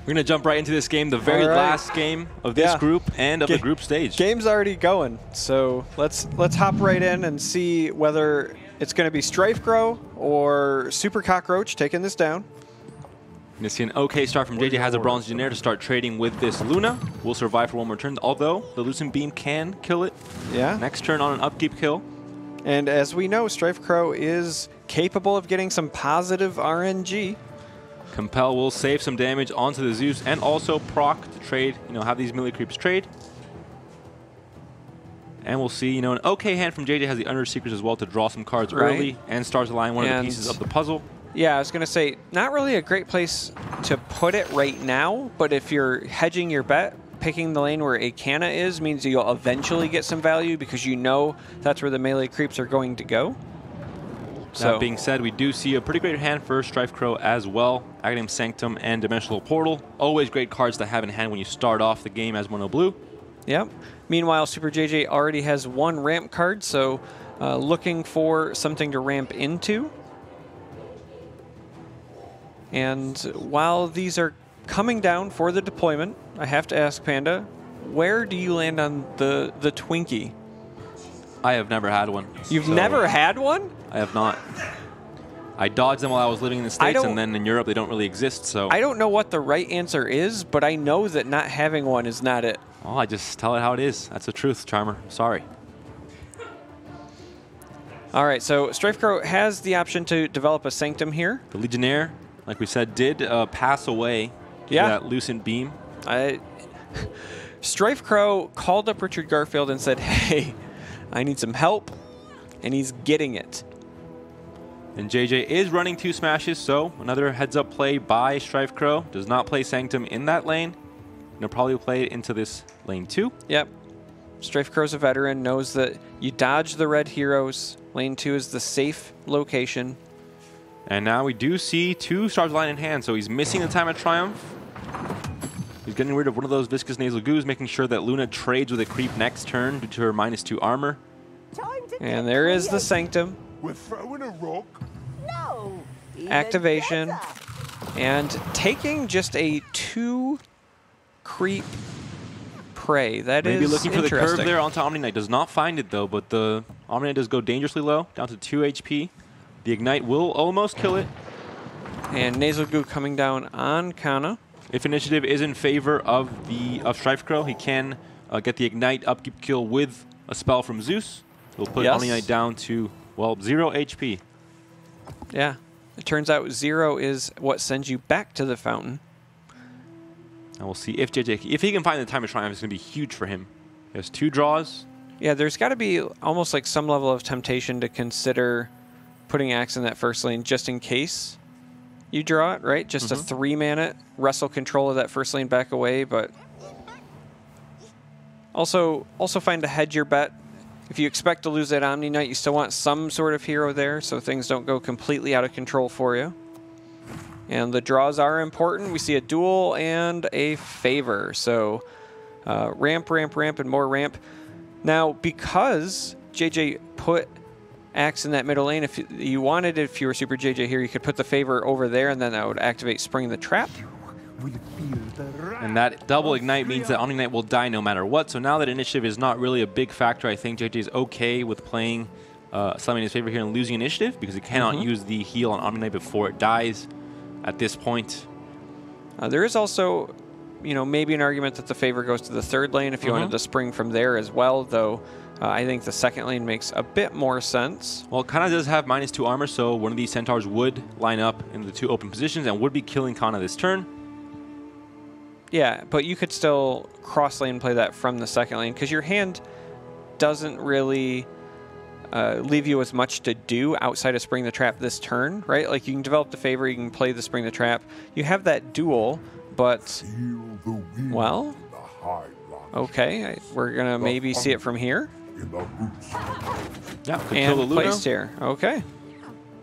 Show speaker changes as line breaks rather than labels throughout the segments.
We're going to jump right into this game, the very last game of this group and of the group stage.
Game's already going, so let's hop right in and see whether it's going to be StrifeCro or Super Cockroach taking this down.
Going to see an okay start from JJ. Has a Bronze Engineer to start trading with this Luna. Will survive for one more turn, although the Lucent Beam can kill it.
Yeah.
Next turn on an upkeep kill.
And as we know, StrifeCro is capable of getting some positive RNG.
Compel will save some damage onto the Zeus and also proc to trade, have these melee creeps trade. And we'll see, an okay hand from JJ. Has the Under Secrets as well to draw some cards early and starts aligning one of the pieces of the puzzle.
Yeah, I was going to say, not really a great place to put it right now, but if you're hedging your bet, picking the lane where a Canna is means you'll eventually get some value because you know that's where the melee creeps are going to go.
That being said, we do see a pretty great hand for StrifeCro as well. Aghanim Sanctum and Dimensional Portal. Always great cards to have in hand when you start off the game as Mono Blue.
Yep. Meanwhile, SuperJJ already has one ramp card, so looking for something to ramp into. And while these are coming down for the deployment, I have to ask Panda, where do you land on the Twinkie?
I have never had one.
You've never had one?
I have not. I dodged them while I was living in the States, and then in Europe they don't really exist, so...
I don't know what the right answer is, but I know that not having one is not it.
Well, I just tell it how it is. That's the truth, Charmer. Sorry.
All right, so StrifeCro has the option to develop a Sanctum here.
The Legionnaire, like we said, did pass away to that Lucent Beam.
StrifeCro called up Richard Garfield and said, hey, I need some help, and he's getting it.
And JJ is running 2 smashes, so another heads-up play by StrifeCro. Does not play Sanctum in that lane. He'll probably play it into this lane 2.
Yep. StrifeCro's a veteran, knows that you dodge the red heroes. Lane 2 is the safe location.
And now we do see 2 Stars Line in hand, so he's missing the Time of Triumph. He's getting rid of one of those Viscous Nasal Goos, making sure that Luna trades with a creep next turn due to her -2 armor.
And there is the Sanctum.
We're throwing a rock.
No.
Activation. And taking just a 2 creep prey. That is
maybe looking for the curve
interesting.
there onto Omni Knight. Does not find it though, but the Omni Knight does go dangerously low, down to 2 HP. The Ignite will almost kill it.
And Nasal Goo coming down on Kana.
If initiative is in favor of StrifeCro, he can get the Ignite upkeep kill with a spell from Zeus. He'll put Omni Knight down to, well, 0 HP.
Yeah. It turns out 0 is what sends you back to the fountain.
And we'll see if JJ, if he can find the Time of Triumph, it's going to be huge for him. He has 2 draws.
Yeah, there's got to be almost like some level of temptation to consider putting Axe in that first lane just in case you draw it, right? Just to 3-man it, wrestle control of that first lane back away, but also find to hedge your bet. If you expect to lose that Omni Knight, you still want some sort of hero there so things don't go completely out of control for you. And the draws are important. We see a duel and a favor. So ramp, ramp, ramp, and more ramp. Now, because JJ put Axe in that middle lane, if you wanted, if you were SuperJJ here, you could put the favor over there, and then that would activate Spring the Trap.
And that double Ignite means that Omni Knight will die no matter what. So now that initiative is not really a big factor, I think JJ is okay with playing slamming his favor here and losing initiative because he cannot use the heal on Omni Knight before it dies at this point.
There is also, maybe an argument that the favor goes to the 3rd lane if you wanted to spring from there as well, though I think the 2nd lane makes a bit more sense.
Well, Kana does have -2 armor, so one of these Centaurs would line up in the 2 open positions and would be killing Kana this turn.
Yeah, but you could still cross lane play that from the 2nd lane because your hand doesn't really leave you as much to do outside of Spring the Trap this turn, right? Like you can develop the favor, you can play the Spring the Trap. You have that duel, but, well, okay, we're going to maybe see it from here.
Yeah,
and placed here. Okay.
You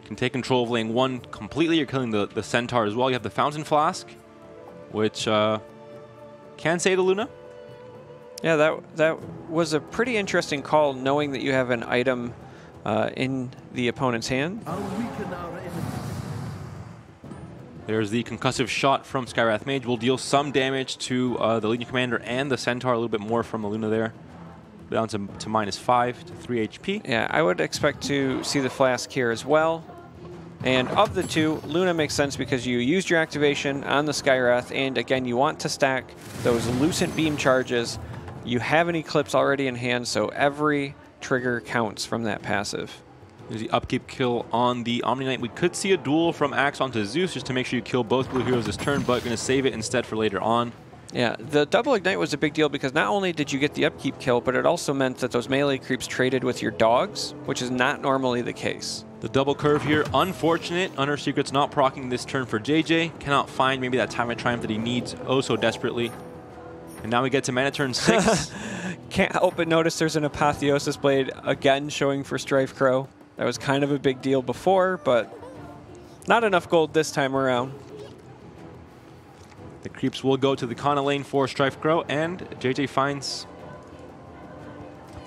can take control of lane 1 completely. You're killing the Centaur as well. You have the Fountain Flask, which can save the Luna.
Yeah, that was a pretty interesting call, knowing that you have an item in the opponent's hand.
There's the concussive shot from Skywrath Mage. Will deal some damage to the Legion Commander and the Centaur, a little bit more from the Luna there. Down to -5 to 3 HP.
Yeah, I would expect to see the Flask here as well. And of the two, Luna makes sense because you used your activation on the Skywrath, and again, you want to stack those Lucent Beam charges. You have an Eclipse already in hand, so every trigger counts from that passive.
There's the upkeep kill on the Omni Knight. We could see a duel from Axe onto Zeus just to make sure you kill both blue heroes this turn, but going to save it instead for later on.
Yeah, the double Ignite was a big deal because not only did you get the upkeep kill, but it also meant that those melee creeps traded with your dogs, which is not normally the case.
The double curve here, unfortunate. Under Secret's not proccing this turn for JJ. Cannot find maybe that time of triumph that he needs oh so desperately. And now we get to mana turn 6.
Can't help but notice there's an Apotheosis Blade again showing for StrifeCro. That was kind of a big deal before, but not enough gold this time around.
The creeps will go to the Kana lane for StrifeCro, and JJ finds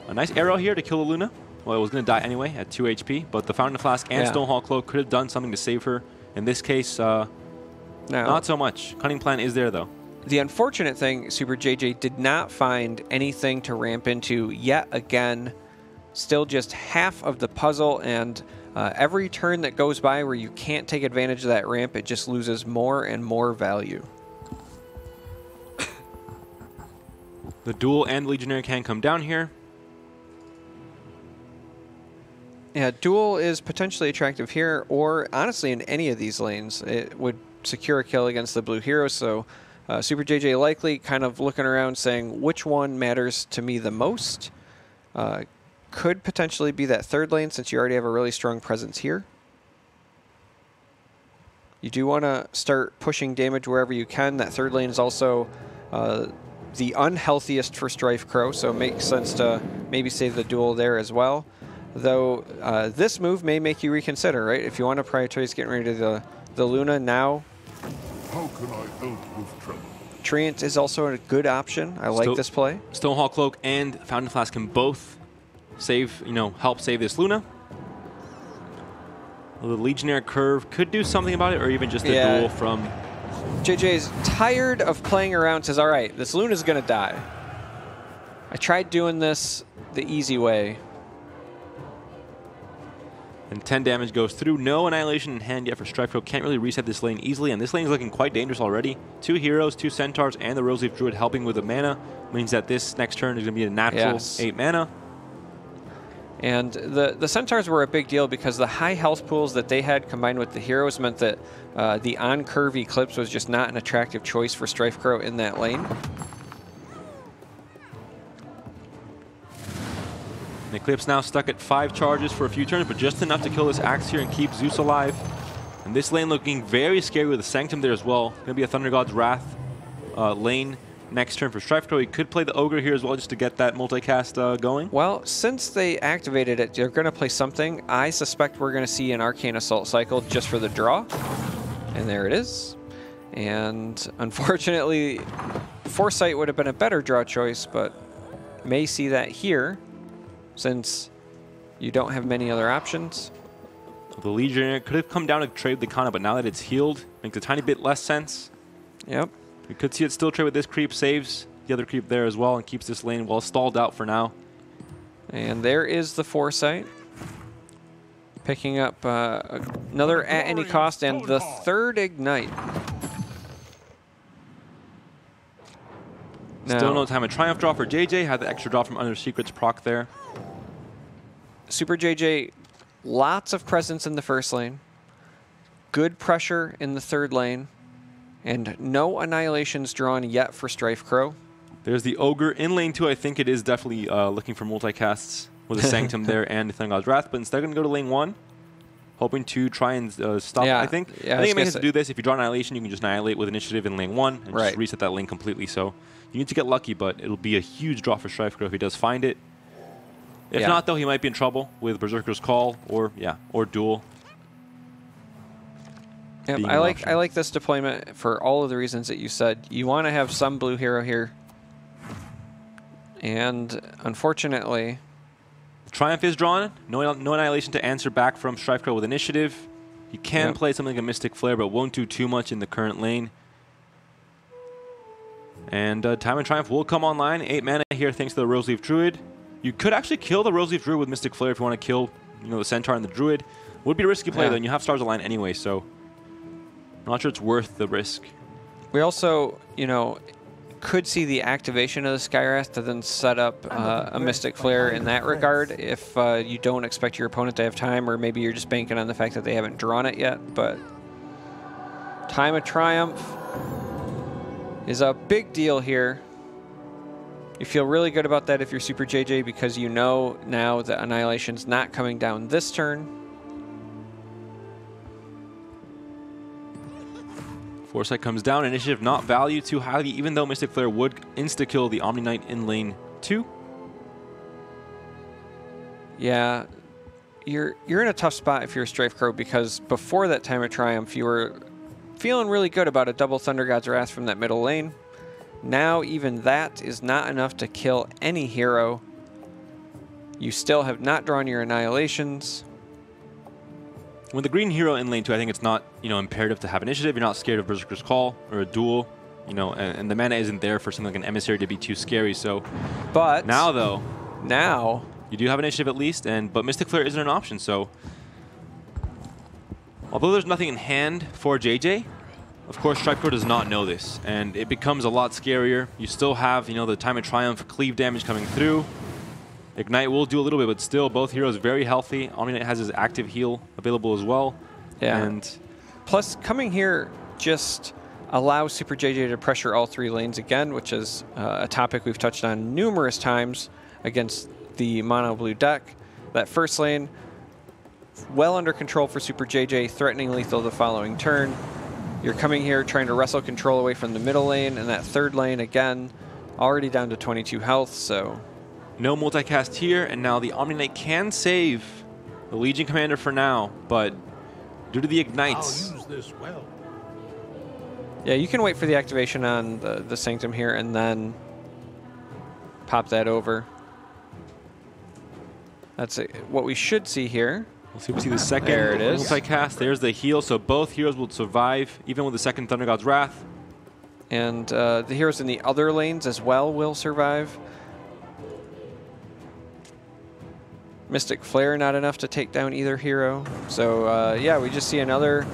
a nice arrow here to kill the Luna. Well, it was going to die anyway at 2 HP, but the Fountain Flask and Stonehall Cloak could have done something to save her. In this case, not so much. Cunning Plan is there, though.
The unfortunate thing, SuperJJ did not find anything to ramp into yet again. Still just half of the puzzle, and every turn that goes by where you can't take advantage of that ramp, it just loses more and more value.
The Duel and Legionnaire can come down here.
Yeah, Duel is potentially attractive here, or honestly in any of these lanes. It would secure a kill against the blue hero, so SuperJJ likely kind of looking around saying, which one matters to me the most? Could potentially be that third lane since you already have a really strong presence here. You do want to start pushing damage wherever you can. That third lane is also the unhealthiest for StrifeCro, so it makes sense to maybe save the Duel there as well. Though this move may make you reconsider, right? If you want to prioritize getting rid of the Luna now.
How can I help with trouble?
Treant is also a good option. I like this play.
Stonehall Cloak and Fountain Flask can both save, help save this Luna. Well, the Legionnaire curve could do something about it, or even just a duel from...
JJ is tired of playing around, says, all right, this Luna's going to die. I tried doing this the easy way.
And 10 damage goes through. No Annihilation in hand yet for StrifeCro. Can't really reset this lane easily, and this lane is looking quite dangerous already. 2 heroes, 2 Centaurs, and the Roseleaf Druid helping with the mana. Means that this next turn is going to be a natural 8 mana.
And the Centaurs were a big deal because the high health pools that they had combined with the heroes meant that the on-curve Eclipse was just not an attractive choice for StrifeCro in that lane.
And Eclipse now stuck at 5 charges for a few turns, but just enough to kill this Axe here and keep Zeus alive. And this lane looking very scary with the Sanctum there as well. Going to be a Thunder God's Wrath lane next turn for StrifeCro. He could play the Ogre here as well just to get that multicast going.
Well, since they activated it, they're going to play something. I suspect we're going to see an Arcane Assault cycle just for the draw. And there it is. And unfortunately, Foresight would have been a better draw choice, but may see that here since you don't have many other options.
The Legionnaire could have come down to trade the Kana, but now that it's healed, makes a tiny bit less sense.
Yep.
We could see it still trade with this creep, saves the other creep there as well, and keeps this lane well stalled out for now.
And there is the Foresight. Picking up another at any cost, and the third Ignite.
Still no time of Triumph draw for JJ. Had the extra draw from Under Secret's proc there.
SuperJJ, lots of presence in the first lane. Good pressure in the third lane. And no Annihilations drawn yet for StrifeCro.
There's the Ogre in lane 2. I think it is definitely looking for multicasts with a Sanctum there and the Thunder God's Wrath, but instead going to go to lane 1, hoping to try and stop. I think it makes sense to do this. If you draw Annihilation, you can just Annihilate with Initiative in lane 1 and just reset that lane completely. So you need to get lucky, but it'll be a huge draw for StrifeCro if he does find it. If not, though, he might be in trouble with Berserker's Call or Duel.
Yep, I like this deployment for all of the reasons that you said. You want to have some blue hero here. And unfortunately,
Triumph is drawn. No Annihilation to answer back from StrifeCro with Initiative. He can play something like a Mystic Flare, but won't do too much in the current lane. And Time of Triumph will come online. 8 mana here thanks to the Roseleaf Druid. You could actually kill the Roseleaf Druid with Mystic Flare if you want to kill, the Centaur and the Druid. Would be a risky play though, and you have Stars Align anyway, so I'm not sure it's worth the risk.
We also, could see the activation of the Skywrath to then set up a Mystic Flare in that regard if you don't expect your opponent to have time, or maybe you're just banking on the fact that they haven't drawn it yet. But Time of Triumph is a big deal here. You feel really good about that if you're SuperJJ because you know now that Annihilation's not coming down this turn.
Foresight comes down, initiative not valued too highly, even though Mystic Flare would insta-kill the Omni Knight in lane 2.
Yeah, you're in a tough spot if you're a StrifeCro because before that Time of Triumph, you were feeling really good about a double Thunder God's Wrath from that middle lane. Now even that is not enough to kill any hero. You still have not drawn your Annihilations.
With the green hero in lane 2, I think it's not, imperative to have initiative. You're not scared of Berserker's Call or a duel, and the mana isn't there for something like an Emissary to be too scary. So,
but
now though,
you
do have initiative at least, but Mystic Flare isn't an option. So, although there's nothing in hand for JJ, of course StrifeCro does not know this, and it becomes a lot scarier. You still have, the Time of Triumph cleave damage coming through. Ignite will do a little bit, but still both heroes very healthy. Omni Knight has his active heal available as well.
Yeah.
And
plus, coming here just allows SuperJJ to pressure all 3 lanes again, which is a topic we've touched on numerous times against the mono blue deck. That first lane, well under control for SuperJJ, threatening lethal the following turn. You're coming here trying to wrestle control away from the middle lane, and that third lane, again, already down to 22 health, so...
No multicast here, and now the Omni Knight can save the Legion Commander for now, but due to the Ignites...
I'll use this well.
Yeah, you can wait for the activation on the Sanctum here and then pop that over. That's what we should see here.
We'll see if we see the second
There it is.
multicast. There's the heal, so both heroes will survive, even with the second Thunder God's Wrath.
And the heroes in the other lanes as well will survive. Mystic Flare not enough to take down either hero. So yeah, we just see another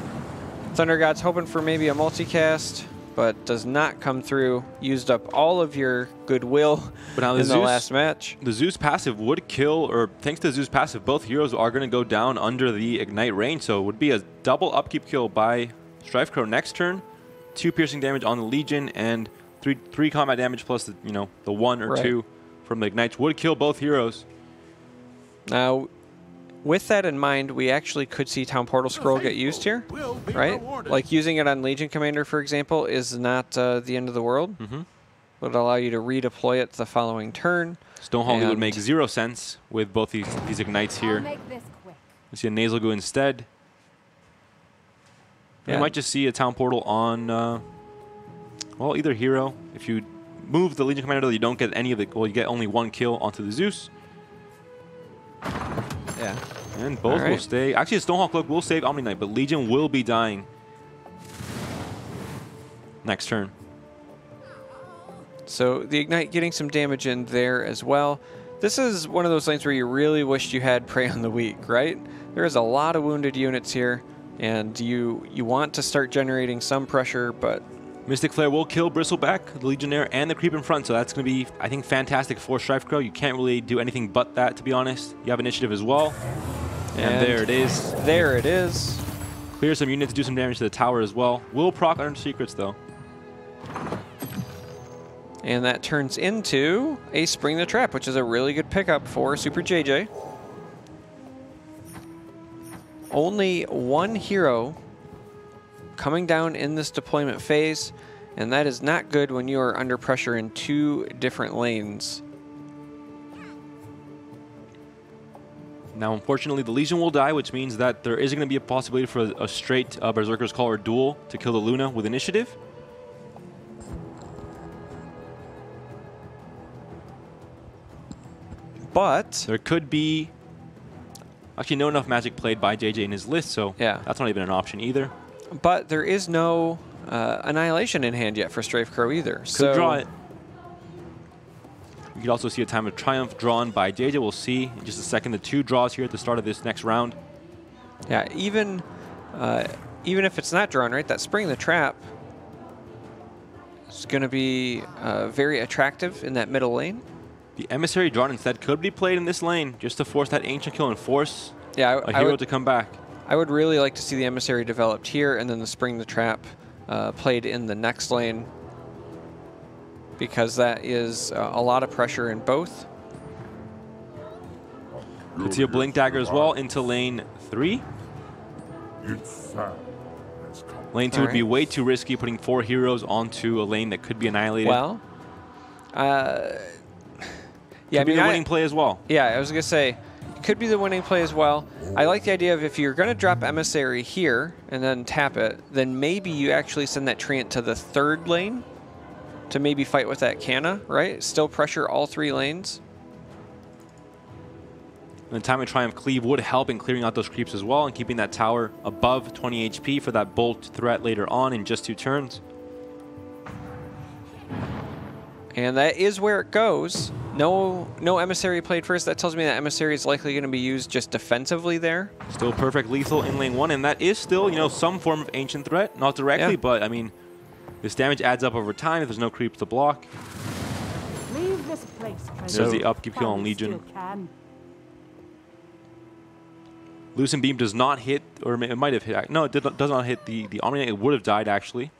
Thunder God's hoping for maybe a multicast, but does not come through. Used up all of your goodwill in the last match.
The Zeus passive would kill, or thanks to Zeus passive, both heroes are going to go down under the Ignite range, so it would be a double upkeep kill by StrifeCro next turn. 2 piercing damage on the Legion, and three combat damage plus the, the 1 or 2 from the Ignites would kill both heroes.
Now, with that in mind, we actually could see Town Portal Scroll get used here, right? Like using it on Legion Commander, for example, is not the end of the world. Would allow you to redeploy it the following turn.
Stonehall would make 0 sense with both these Ignites here. We see a Nasal Goo instead. You might just see a Town Portal on, well, either hero. If you move the Legion Commander, you don't get any of the, well, you get only 1 kill onto the Zeus.
Yeah.
And both will stay. Actually, a Stonehall Cloak will save Omni Knight, but Legion will be dying next turn.
So the Ignite getting some damage in there as well. This is one of those lanes where you really wished you had Prey on the Weak, right? There is a lot of wounded units here, and you want to start generating some pressure, but...
Mystic Flare will kill Bristleback, the Legionnaire, and the creep in front, so that's going to be, I think, fantastic for StrifeCro. You can't really do anything but that, to be honest. You have initiative as well. And there it is.
There it is.
Clear some units, do some damage to the tower as well. Will proc Under Secrets, though.
And that turns into a Spring the Trap, which is a really good pickup for SuperJJ. Only 1 hero coming down in this deployment phase, and that is not good when you are under pressure in 2 different lanes.
Now, unfortunately, the Legion will die, which means that there is going to be a possibility for a straight Berserker's Call or duel to kill the Luna with initiative.
But
there could be Actually, no enough magic played by JJ in his list, so
Yeah.
that's not even an option either.
But there is no Annihilation in hand yet for StrifeCro either.
Could draw it. You could also see a Time of Triumph drawn by JJ. We'll see in just a second the 2 draws here at the start of this next round.
Yeah, even if it's not drawn, right, that Spring the Trap is going to be very attractive in that middle lane.
The Emissary drawn instead could be played in this lane just to force that Ancient Kill and force a hero to come back.
I would really like to see the Emissary developed here and then the Spring the Trap played in the next lane, because that is a lot of pressure in both.
Could see a Blink Dagger as well into lane 3. Lane 2 would be way too risky, putting 4 heroes onto a lane that could be annihilated.
Well, yeah,
could be the winning play as well.
Yeah, I was going to say, it could be the winning play as well. I like the idea of if you're going to drop Emissary here and then tap it, then maybe you actually send that Treant to the 3rd lane to maybe fight with that Canna, right? Still pressure all 3 lanes.
And the Time of Triumph Cleave would help in clearing out those creeps as well and keeping that tower above 20 HP for that bolt threat later on in just 2 turns.
And that is where it goes. No Emissary played first. That tells me that Emissary is likely going to be used just defensively there.
Still perfect lethal in lane 1, and that is still, you know, some form of ancient threat. Not directly, but I mean, this damage adds up over time if there's no creeps to block.
Leave this place,
There's the upkeep kill on Legion. Lucent Beam does not hit, or it might have hit. No, it does not hit the Omni Knight. It would have died actually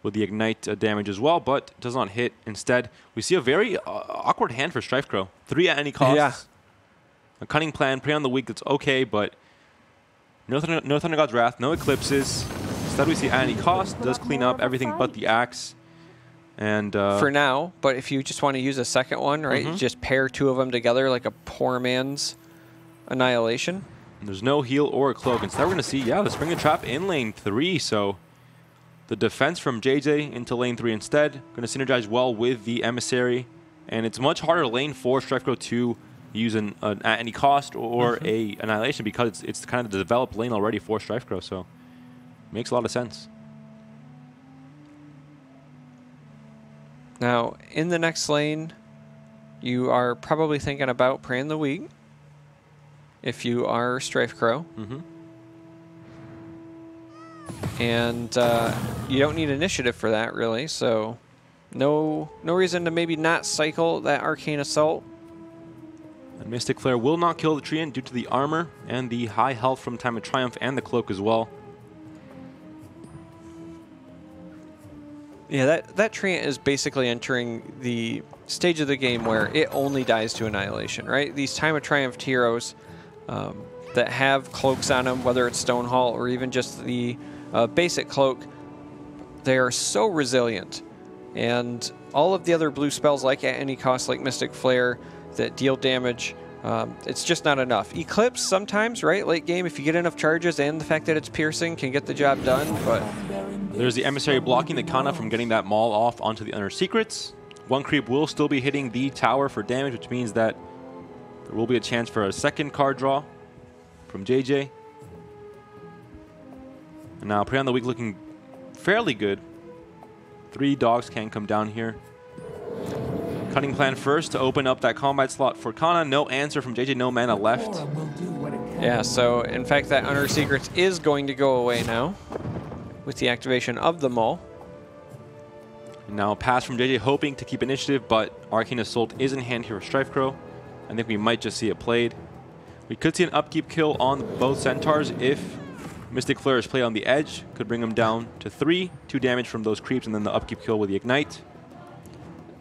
with the Ignite damage as well, but does not hit. Instead, we see a very awkward hand for StrifeCro. 3 at any cost.
Yeah.
A Cunning Plan, Prey on the Weak, that's okay, but no Thunder God's Wrath, no Eclipses. Instead, we see at any cost, does clean up everything but the Axe. And
for now, but if you just want to use a second one, right, you just pair 2 of them together like a poor man's Annihilation.
And there's no heal or a cloak. Instead, we're going to see, yeah, the Spring and Trap in lane 3. So the defense from JJ into lane 3 instead. Going to synergize well with the Emissary. And it's much harder lane for StrifeCro to use an at any cost or a Annihilation, because it's kind of the developed lane already for StrifeCro. So makes a lot of sense.
Now, in the next lane, you are probably thinking about Prey on the Weak if you are StrifeCro. And you don't need initiative for that, really, so no reason to maybe not cycle that Arcane Assault.
And Mystic Flare will not kill the Treant due to the armor and the high health from Time of Triumph and the cloak as well.
Yeah, that Treant is basically entering the stage of the game where it only dies to Annihilation, right? These Time of Triumph heroes that have cloaks on them, whether it's Stonehall or even just the basic cloak, they are so resilient. And all of the other blue spells, like at any cost, like Mystic Flare, that deal damage, it's just not enough. Eclipse sometimes, right? Late game, if you get enough charges and the fact that it's piercing, can get the job done, but...
There's the Emissary blocking the Kana from getting that Maul off onto the Inner Secrets. 1 creep will still be hitting the tower for damage, which means that there will be a chance for a second card draw from JJ. And now Prey on the Weak looking fairly good. 3 dogs can come down here. Cunning Plan first to open up that combat slot for Kana. No answer from JJ, no mana left.
Yeah, so in fact that Inner Secrets is going to go away now with the activation of the Maul.
And now a pass from JJ, hoping to keep initiative, but Arcane Assault is in hand here for StrifeCro. I think we might just see it played. We could see an upkeep kill on both Centaurs if Mystic Flare is played on the edge. Could bring them down to 3, 2 damage from those creeps, and then the upkeep kill with the Ignite.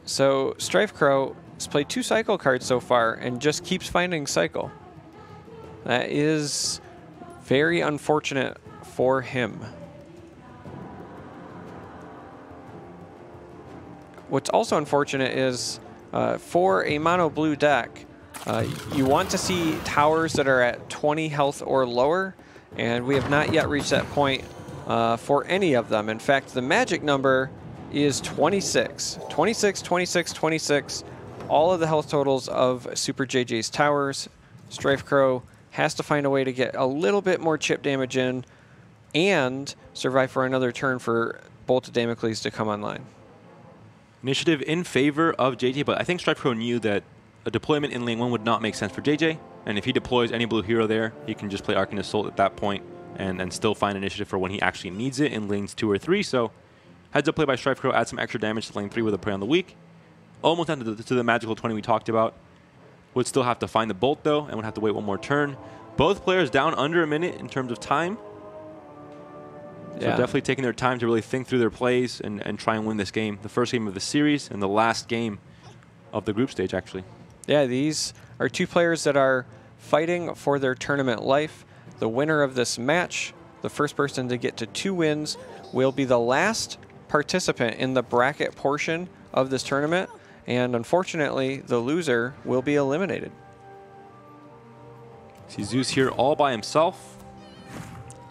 So StrifeCro has played 2 cycle cards so far and just keeps finding cycle. That is very unfortunate for him. What's also unfortunate is for a mono blue deck, you want to see towers that are at 20 health or lower, and we have not yet reached that point for any of them. In fact, the magic number is 26. 26, 26, 26. All of the health totals of SuperJJ's towers. StrifeCro has to find a way to get a little bit more chip damage in and survive for another turn for Bolt of Damocles to come online.
Initiative in favor of JJ, but I think StrifeCro knew that a deployment in lane 1 would not make sense for JJ, and if he deploys any blue hero there, he can just play Arcane Assault at that point and still find initiative for when he actually needs it in lanes 2 or 3. So heads up play by StrifeCro, add some extra damage to lane 3 with a Prey on the Weak. Almost down to the magical 20 we talked about. Would still have to find the Bolt though, and would have to wait one more turn. Both players down under a minute in terms of time. So definitely taking their time to really think through their plays and try and win this game. The first game of the series and the last game of the group stage, actually.
Yeah, these are two players that are fighting for their tournament life. The winner of this match, the first person to get to 2 wins, will be the last participant in the bracket portion of this tournament. And unfortunately, the loser will be eliminated.
See Zeus here all by himself.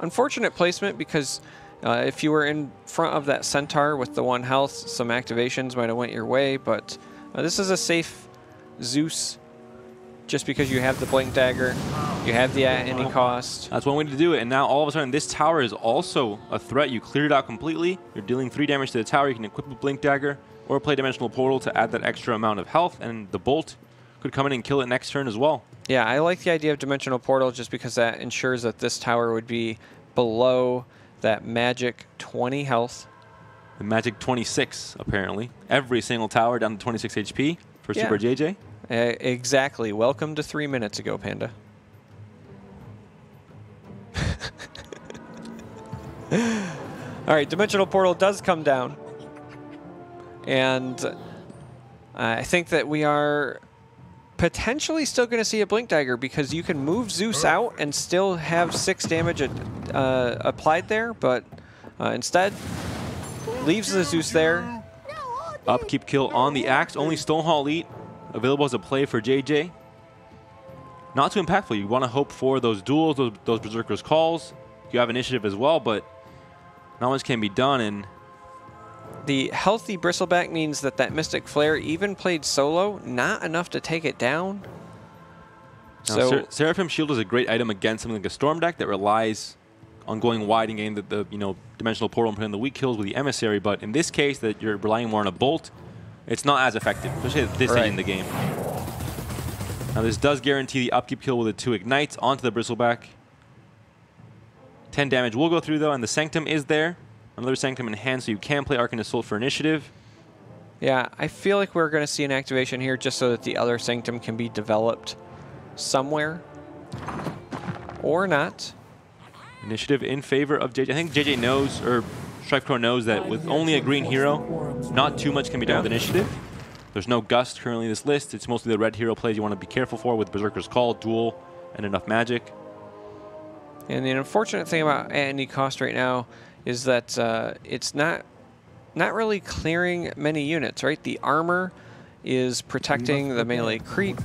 Unfortunate placement because if you were in front of that Centaur with the 1 health, some activations might have went your way, but this is a safe Zeus just because you have the Blink Dagger, you have the at any cost.
That's one way to do it, and now all of a sudden this tower is also a threat. You cleared it out completely, you're dealing 3 damage to the tower, you can equip a Blink Dagger or play Dimensional Portal to add that extra amount of health, and the Bolt could come in and kill it next turn as well.
Yeah, I like the idea of Dimensional Portal just because that ensures that this tower would be below that magic 20 health.
The magic 26, apparently. Every single tower down to 26 HP for SuperJJ.
Exactly. Welcome to 3 minutes ago, Panda. All right, Dimensional Portal does come down. And I think that we are potentially still going to see a Blink Dagger because you can move Zeus out and still have 6 damage applied there, but instead leaves the Zeus there.
Upkeep kill on the Axe, only Stonehall Elite available as a play for JJ. Not too impactful. You want to hope for those duels, those Berserker's calls. You have initiative as well, but not much can be done. And
the healthy Bristleback means that that Mystic Flare, even played solo, not enough to take it down.
Now, so Seraphim Shield is a great item against something like a Storm deck that relies on going wide and getting the Dimensional Portal and putting the weak kills with the Emissary. But in this case, that you're relying more on a Bolt, it's not as effective, especially at this stage in the game. Now this does guarantee the upkeep kill with the 2 Ignites onto the Bristleback. 10 damage will go through though, and the Sanctum is there. Another Sanctum in hand, so you can play Arcane Assault for initiative.
Yeah, I feel like we're going to see an activation here just so that the other Sanctum can be developed somewhere. Or not.
Initiative in favor of JJ. I think JJ knows, or StrifeCro knows, that with only a green hero, not too much can be done with initiative. There's no Gust currently in this list. It's mostly the red hero plays you want to be careful for with Berserker's Call, Duel, and enough magic.
And the unfortunate thing about at any cost right now is that it's not really clearing many units, right? The armor is protecting the melee creep.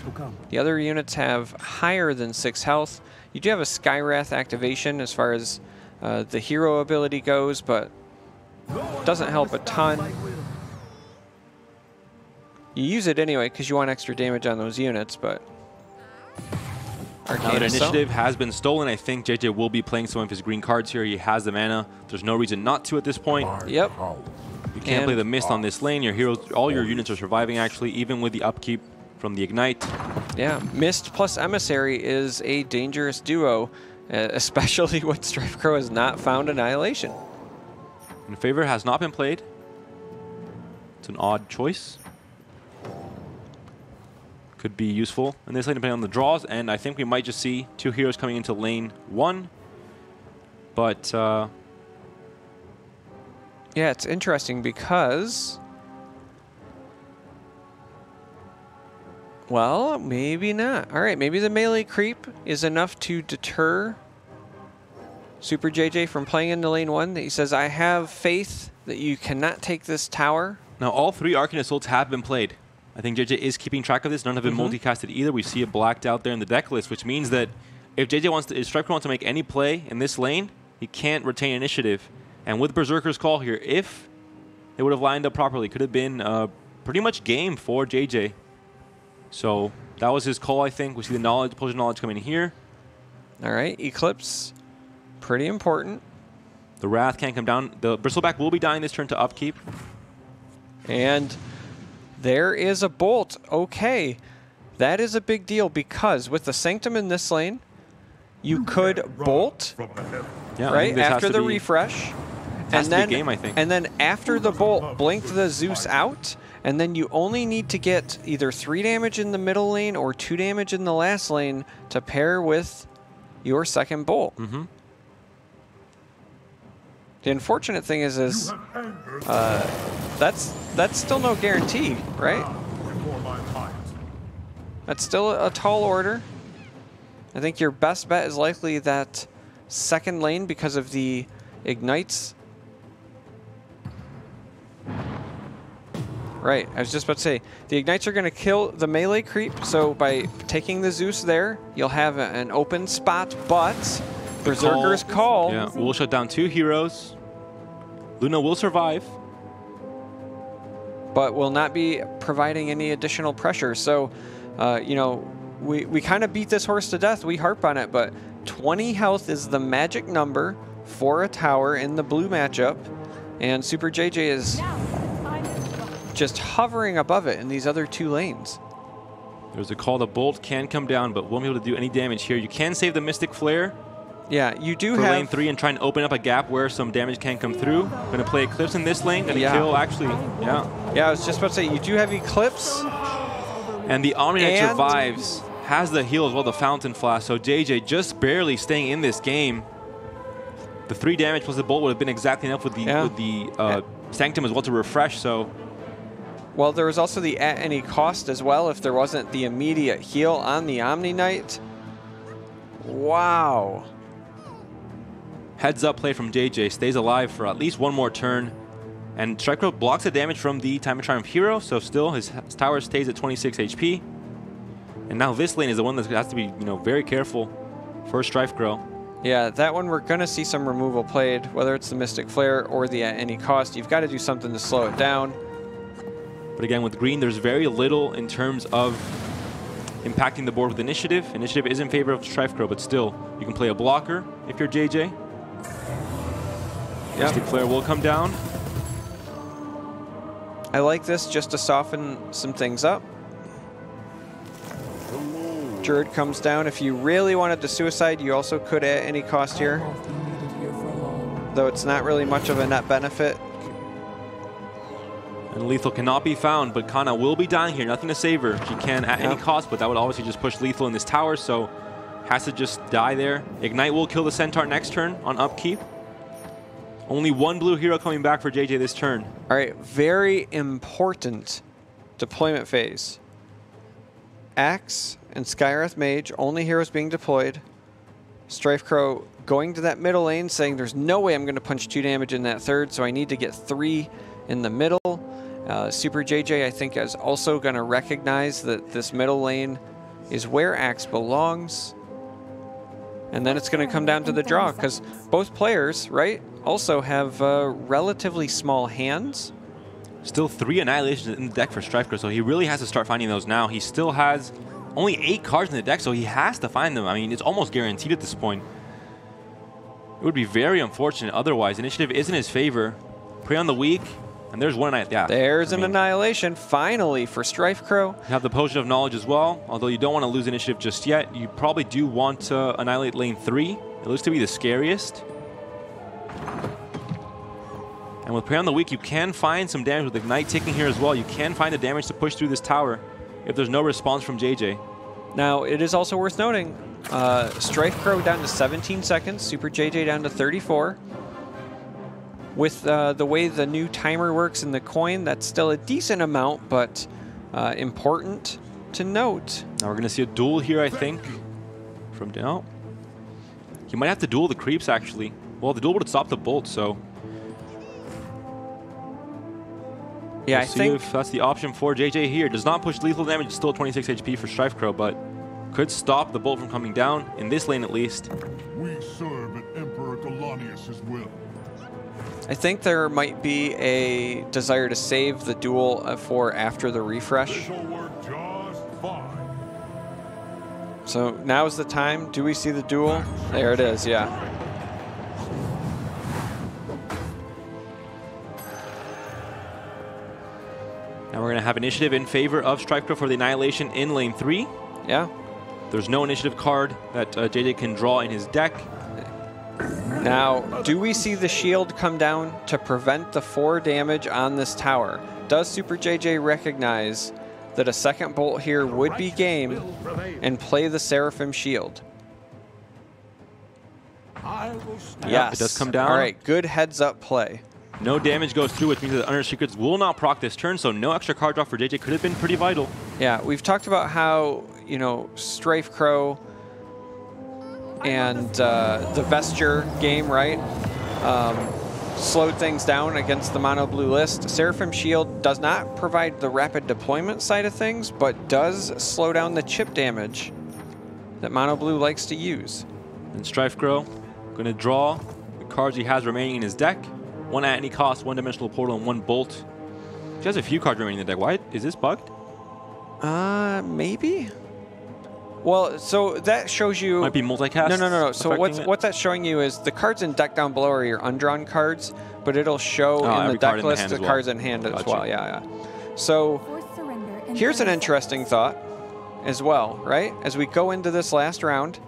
The other units have higher than 6 health. You do have a Skywrath activation as far as the hero ability goes, but doesn't help a ton. You use it anyway because you want extra damage on those units, but
Now that initiative has been stolen, I think JJ will be playing some of his green cards here. He has the mana. There's no reason not to at this point.
Yep.
You can't play the Mist on this lane. Your heroes, all your units are surviving actually, even with the upkeep from the Ignite.
Yeah, Mist plus Emissary is a dangerous duo, especially when StrifeCro has not found Annihilation.
In favor has not been played. It's an odd choice. Could be useful in this lane depending on the draws, and I think we might just see 2 heroes coming into lane 1. But
yeah, it's interesting because, well, maybe not. All right, maybe the melee creep is enough to deter SuperJJ from playing into lane 1. He says, I have faith that you cannot take this tower.
Now all 3 Arcane Assaults have been played. I think JJ is keeping track of this. None have been multicasted either. We see it blacked out there in the deck list, which means that if JJ wants to, if StrifeCro wants to make any play in this lane, he can't retain initiative. And with Berserker's Call here, if it would have lined up properly, could have been pretty much game for JJ. So that was his call, I think. We see the knowledge, potion knowledge coming here.
All right, Eclipse, pretty important.
The Wrath can't come down. The Bristleback will be dying this turn to upkeep.
And there is a Bolt. Okay, that is a big deal because with the Sanctum in this lane, you could Bolt,
Yeah,
right, after the refresh.
And then, game, I think.
And then after the Bolt, blink the Zeus out, and then you only need to get either 3 damage in the middle lane or 2 damage in the last lane to pair with your second Bolt.
Mm-hmm.
The unfortunate thing is that's still no guarantee, right? That's still a tall order. I think your best bet is likely that second lane because of the ignites. Right, I was just about to say, the ignites are going to kill the melee creep, so by taking the Zeus there, you'll have an open spot, but Berserker's Call.
Yeah, we'll shut down 2 heroes. Luna will survive,
but will not be providing any additional pressure. So, you know, we kind of beat this horse to death. We harp on it, but 20 health is the magic number for a tower in the blue matchup, and SuperJJ is just hovering above it in these other 2 lanes.
There's a call. The Bolt can come down, but won't be able to do any damage here. You can save the Mystic Flare.
Yeah, you do
for
have
lane 3 and try and open up a gap where some damage can come through. Going to play Eclipse in this lane. Going to kill, actually.
Yeah, I was just about to say, you do have Eclipse.
And the Omni-Knight survives. Has the heal as well, the Fountain Flash. So JJ just barely staying in this game. The 3 damage plus the Bolt would have been exactly enough with the Sanctum as well to refresh. So.
Well, there was also the at any cost as well if there wasn't the immediate heal on the Omni-Knight. Wow.
Heads up play from JJ, stays alive for at least 1 more turn. And StrifeCro blocks the damage from the Time of Triumph hero, so still his tower stays at 26 HP. And now this lane is the one that has to be, you know, very careful for StrifeCro.
Yeah, that one we're going to see some removal played, whether it's the Mystic Flare or the at any cost. You've got to do something to slow it down.
But again, with green, there's very little in terms of impacting the board with initiative. Initiative is in favor of StrifeCro, but still, you can play a blocker if you're JJ. Mystic Flare will come down.
I like this just to soften some things up. Druid comes down. If you really wanted to suicide, you also could at any cost here. Though it's not really much of a net benefit.
And lethal cannot be found, but Kana will be dying here. Nothing to save her. She can at any cost, but that would obviously just push lethal in this tower, so has to just die there. Ignite will kill the Centaur next turn on upkeep. Only 1 blue hero coming back for JJ this turn.
All right, very important deployment phase. Axe and Skywrath Mage, only heroes being deployed. StrifeCro going to that middle lane, saying there's no way I'm going to punch 2 damage in that third, so I need to get 3 in the middle. SuperJJ, I think, is also going to recognize that this middle lane is where Axe belongs. And then it's going to come down to the draw, because both players, right, also have relatively small hands.
Still 3 Annihilations in the deck for StrifeCro, so he really has to start finding those now. He still has only 8 cards in the deck, so he has to find them. I mean, it's almost guaranteed at this point. It would be very unfortunate otherwise. Initiative is in his favor. Prey on the Weak, and there's one Annihilation. Yeah,
there's an Annihilation, finally, for StrifeCro.
You have the Potion of Knowledge as well, although you don't want to lose initiative just yet. You probably do want to annihilate lane 3. It looks to be the scariest. And with Prey on the Weak, you can find some damage with Ignite ticking here as well. You can find the damage to push through this tower if there's no response from JJ.
Now, it is also worth noting, StrifeCro down to 17 seconds, SuperJJ down to 34. With the way the new timer works in the coin, that's still a decent amount, but important to note.
Now we're going to see a duel here, I think. From down. He might have to duel the creeps, actually. Well, the duel would stop the Bolt, so...
Yeah,
we'll see if that's the option for JJ here. Does not push lethal damage, still 26 HP for StrifeCro, but could stop the Bolt from coming down, in this lane at least.
We serve at Emperor Galanius' will.
I think there might be a desire to save the duel for after the refresh. So now's the time. Do we see the duel? There it is, yeah.
Now we're going to have initiative in favor of StrifeCro for the Annihilation in lane 3.
Yeah.
There's no initiative card that JJ can draw in his deck.
Now, do we see the shield come down to prevent the 4 damage on this tower? Does SuperJJ recognize that a second bolt here would be game and play the Seraphim shield? Yes.
It does come down.
All right, good heads up play.
No damage goes through, which means that the Under Secrets will not proc this turn, so no extra card draw for JJ could have been pretty vital.
Yeah, we've talked about how, you know, StrifeCro and the Vesture game, right, slowed things down against the mono blue list. Seraphim Shield does not provide the rapid deployment side of things, but does slow down the chip damage that mono blue likes to use.
And StrifeCro going to draw the cards he has remaining in his deck. 1 at any cost, 1 Dimensional Portal, and 1 Bolt. He has a few cards remaining in the deck. Why is this bugged?
Maybe? Well, so that shows you...
Might be multicast?
No. So what that's showing you is the cards in deck down below are your undrawn cards, but it'll show in the deck list the cards in hand as well. Yeah. So here's an interesting thought as well, right? As we go into this last round,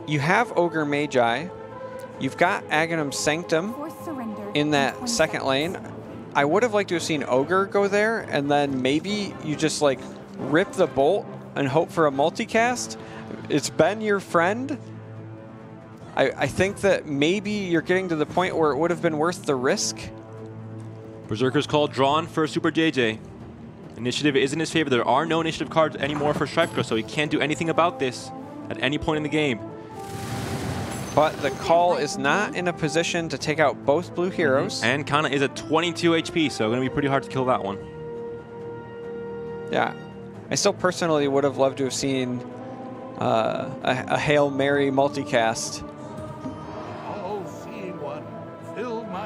you have Ogre Magi, you've got Aghanim Sanctum in that second lane. I would have liked to have seen Ogre go there, and then maybe you just like rip the bolt and hope for a multicast. It's been your friend. I think that maybe you're getting to the point where it would have been worth the risk.
Berserker's Call drawn for SuperJJ. Initiative is in his favor. There are no initiative cards anymore for StrifeCro, so he can't do anything about this at any point in the game.
But the call is not in a position to take out both blue heroes.
And Kana is at 22 HP, so going to be pretty hard to kill that one.
Yeah. I still personally would have loved to have seen a Hail Mary multicast.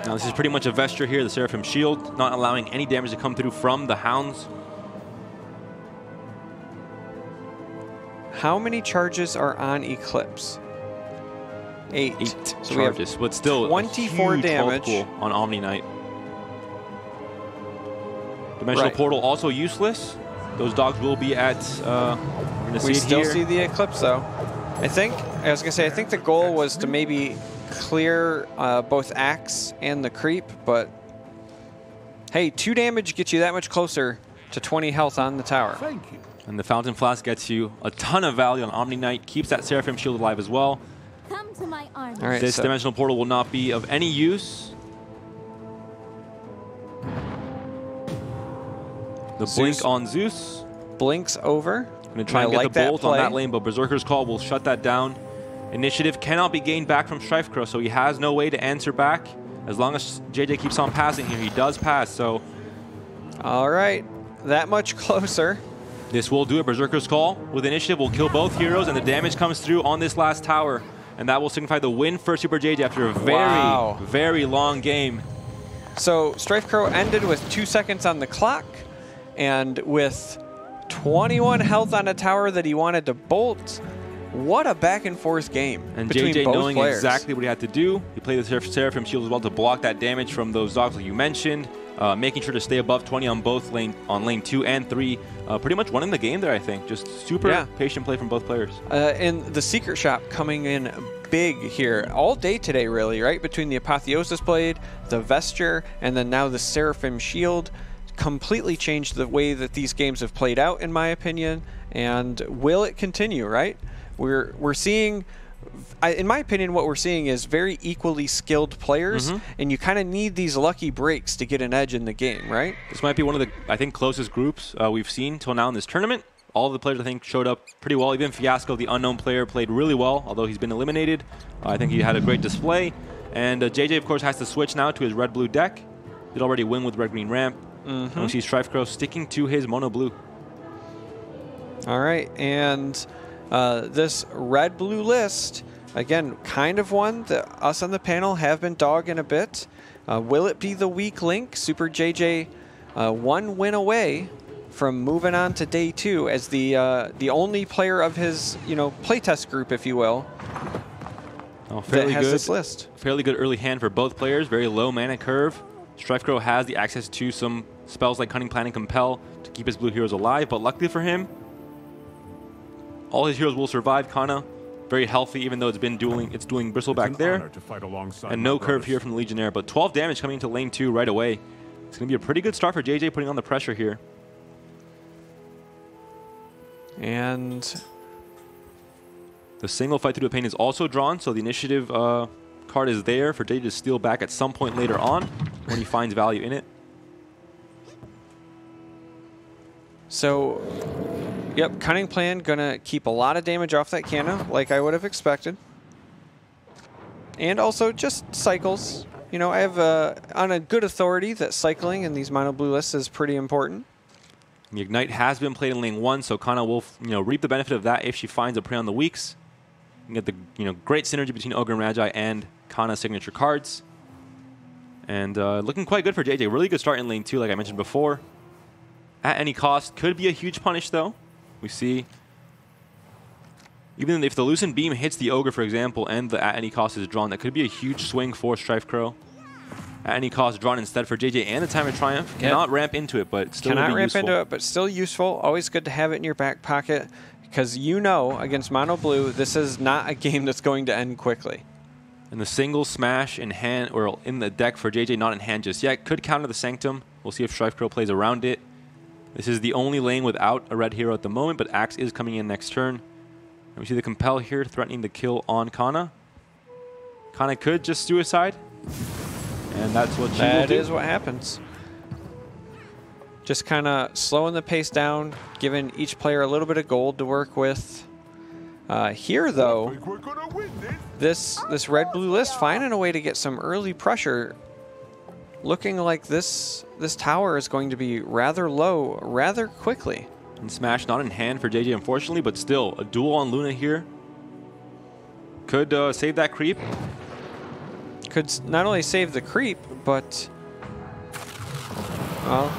Now this is pretty much a Vesture here, the Seraphim Shield, not allowing any damage to come through from the Hounds.
How many charges are on Eclipse? 8.
So charges, but still
24 damage
on Omni Knight. Dimensional Portal also useless. Those dogs will be at. We're gonna see
we
it
still
here.
see the Eclipse though. I was gonna say I think the goal was to maybe clear both Axe and the Creep, but hey, 2 damage gets you that much closer to 20 health on the tower.
Thank you.
And the Fountain Flask gets you a ton of value on Omni Knight, keeps that Seraphim Shield alive as well.
Come to my arms.
All right,
This Dimensional Portal will not be of any use. The Blink on Zeus.
Blinks over.
Going to try and get the Bolt on that lane, but Berserker's Call will shut that down. Initiative cannot be gained back from StrifeCro, so he has no way to answer back. As long as JJ keeps on passing here, he does pass, so...
All right, that much closer.
This will do it. Berserker's Call with initiative will kill both heroes, and the damage comes through on this last tower. And that will signify the win for SuperJJ after a very, very long game.
So StrifeCro ended with 2 seconds on the clock, and with 21 health on a tower that he wanted to bolt. What a back and forth game
and
between
JJ
both
knowing
players.
exactly what he had to do. He played the Seraphim Shield as well to block that damage from those dogs like you mentioned, making sure to stay above 20 on both lane 2 and 3. Pretty much winning the game there, I think. Just super patient play from both players.
And the Secret Shop coming in big here all day today, really, right? Between the Apotheosis Blade, the Vesture, and then now the Seraphim Shield. Completely changed the way that these games have played out, in my opinion. And will it continue, right? We're seeing, in my opinion, what we're seeing is very equally skilled players, and you kind of need these lucky breaks to get an edge in the game, right?
This might be one of the, I think, closest groups we've seen till now in this tournament. All of the players, I think, showed up pretty well. Even Fiasco, the unknown player, played really well, although he's been eliminated. I think he had a great display. And JJ, of course, has to switch now to his red-blue deck. He'd already win with red-green ramp. And we see StrifeCro sticking to his mono-blue.
All right, and this red-blue list, again, kind of one that us on the panel have been dogging a bit. Will it be the weak link? SuperJJ 1 win away from moving on to day 2 as the only player of his, playtest group, if you will, that has this list.
Fairly good early hand for both players. Very low mana curve. StrifeCro has the access to some spells like Cunning Plan and Compel to keep his blue heroes alive, but luckily for him, all his heroes will survive. Kana, very healthy, even though it's dueling Bristle back there. And no curve here from the Legionnaire, but 12 damage coming into lane 2 right away. It's going to be a pretty good start for JJ, putting on the pressure here.
And
the single Fight Through the Pain is also drawn, so the initiative card is there for JJ to steal back at some point later on when he finds value in it.
So, yep, Cunning Plan gonna keep a lot of damage off that Canna, like I would have expected. And also just cycles. I have on a good authority that cycling in these mono blue lists is pretty important.
The Ignite has been played in lane 1, so Kana will reap the benefit of that if she finds a prey on the weaks. You get the great synergy between Ogre and Magi and Kana's signature cards. And looking quite good for JJ. Really good start in lane 2, like I mentioned before. At any cost, could be a huge punish though. We see, even if the Lucent Beam hits the Ogre, for example, and the at any cost is drawn, that could be a huge swing for StrifeCro. At any cost drawn instead for JJ and the Time of Triumph. Cannot ramp into it, but still
cannot ramp
useful.
into it, but still useful. Always good to have it in your back pocket because against mono blue, this is not a game that's going to end quickly.
And the single smash in hand or in the deck for JJ, not in hand just yet, could counter the Sanctum. We'll see if StrifeCro plays around it. This is the only lane without a red hero at the moment, but Axe is coming in next turn. And we see the Compel here threatening the kill on Kana. Kana could just suicide. And that's what she will do.
That is what happens. Just kind of slowing the pace down, giving each player a little bit of gold to work with. Here, though, this red-blue list finding a way to get some early pressure. Looking like this tower is going to be rather low rather quickly.
And Smash not in hand for JJ, unfortunately, but still a duel on Luna here. Could save that creep.
Could not only save the creep, but well,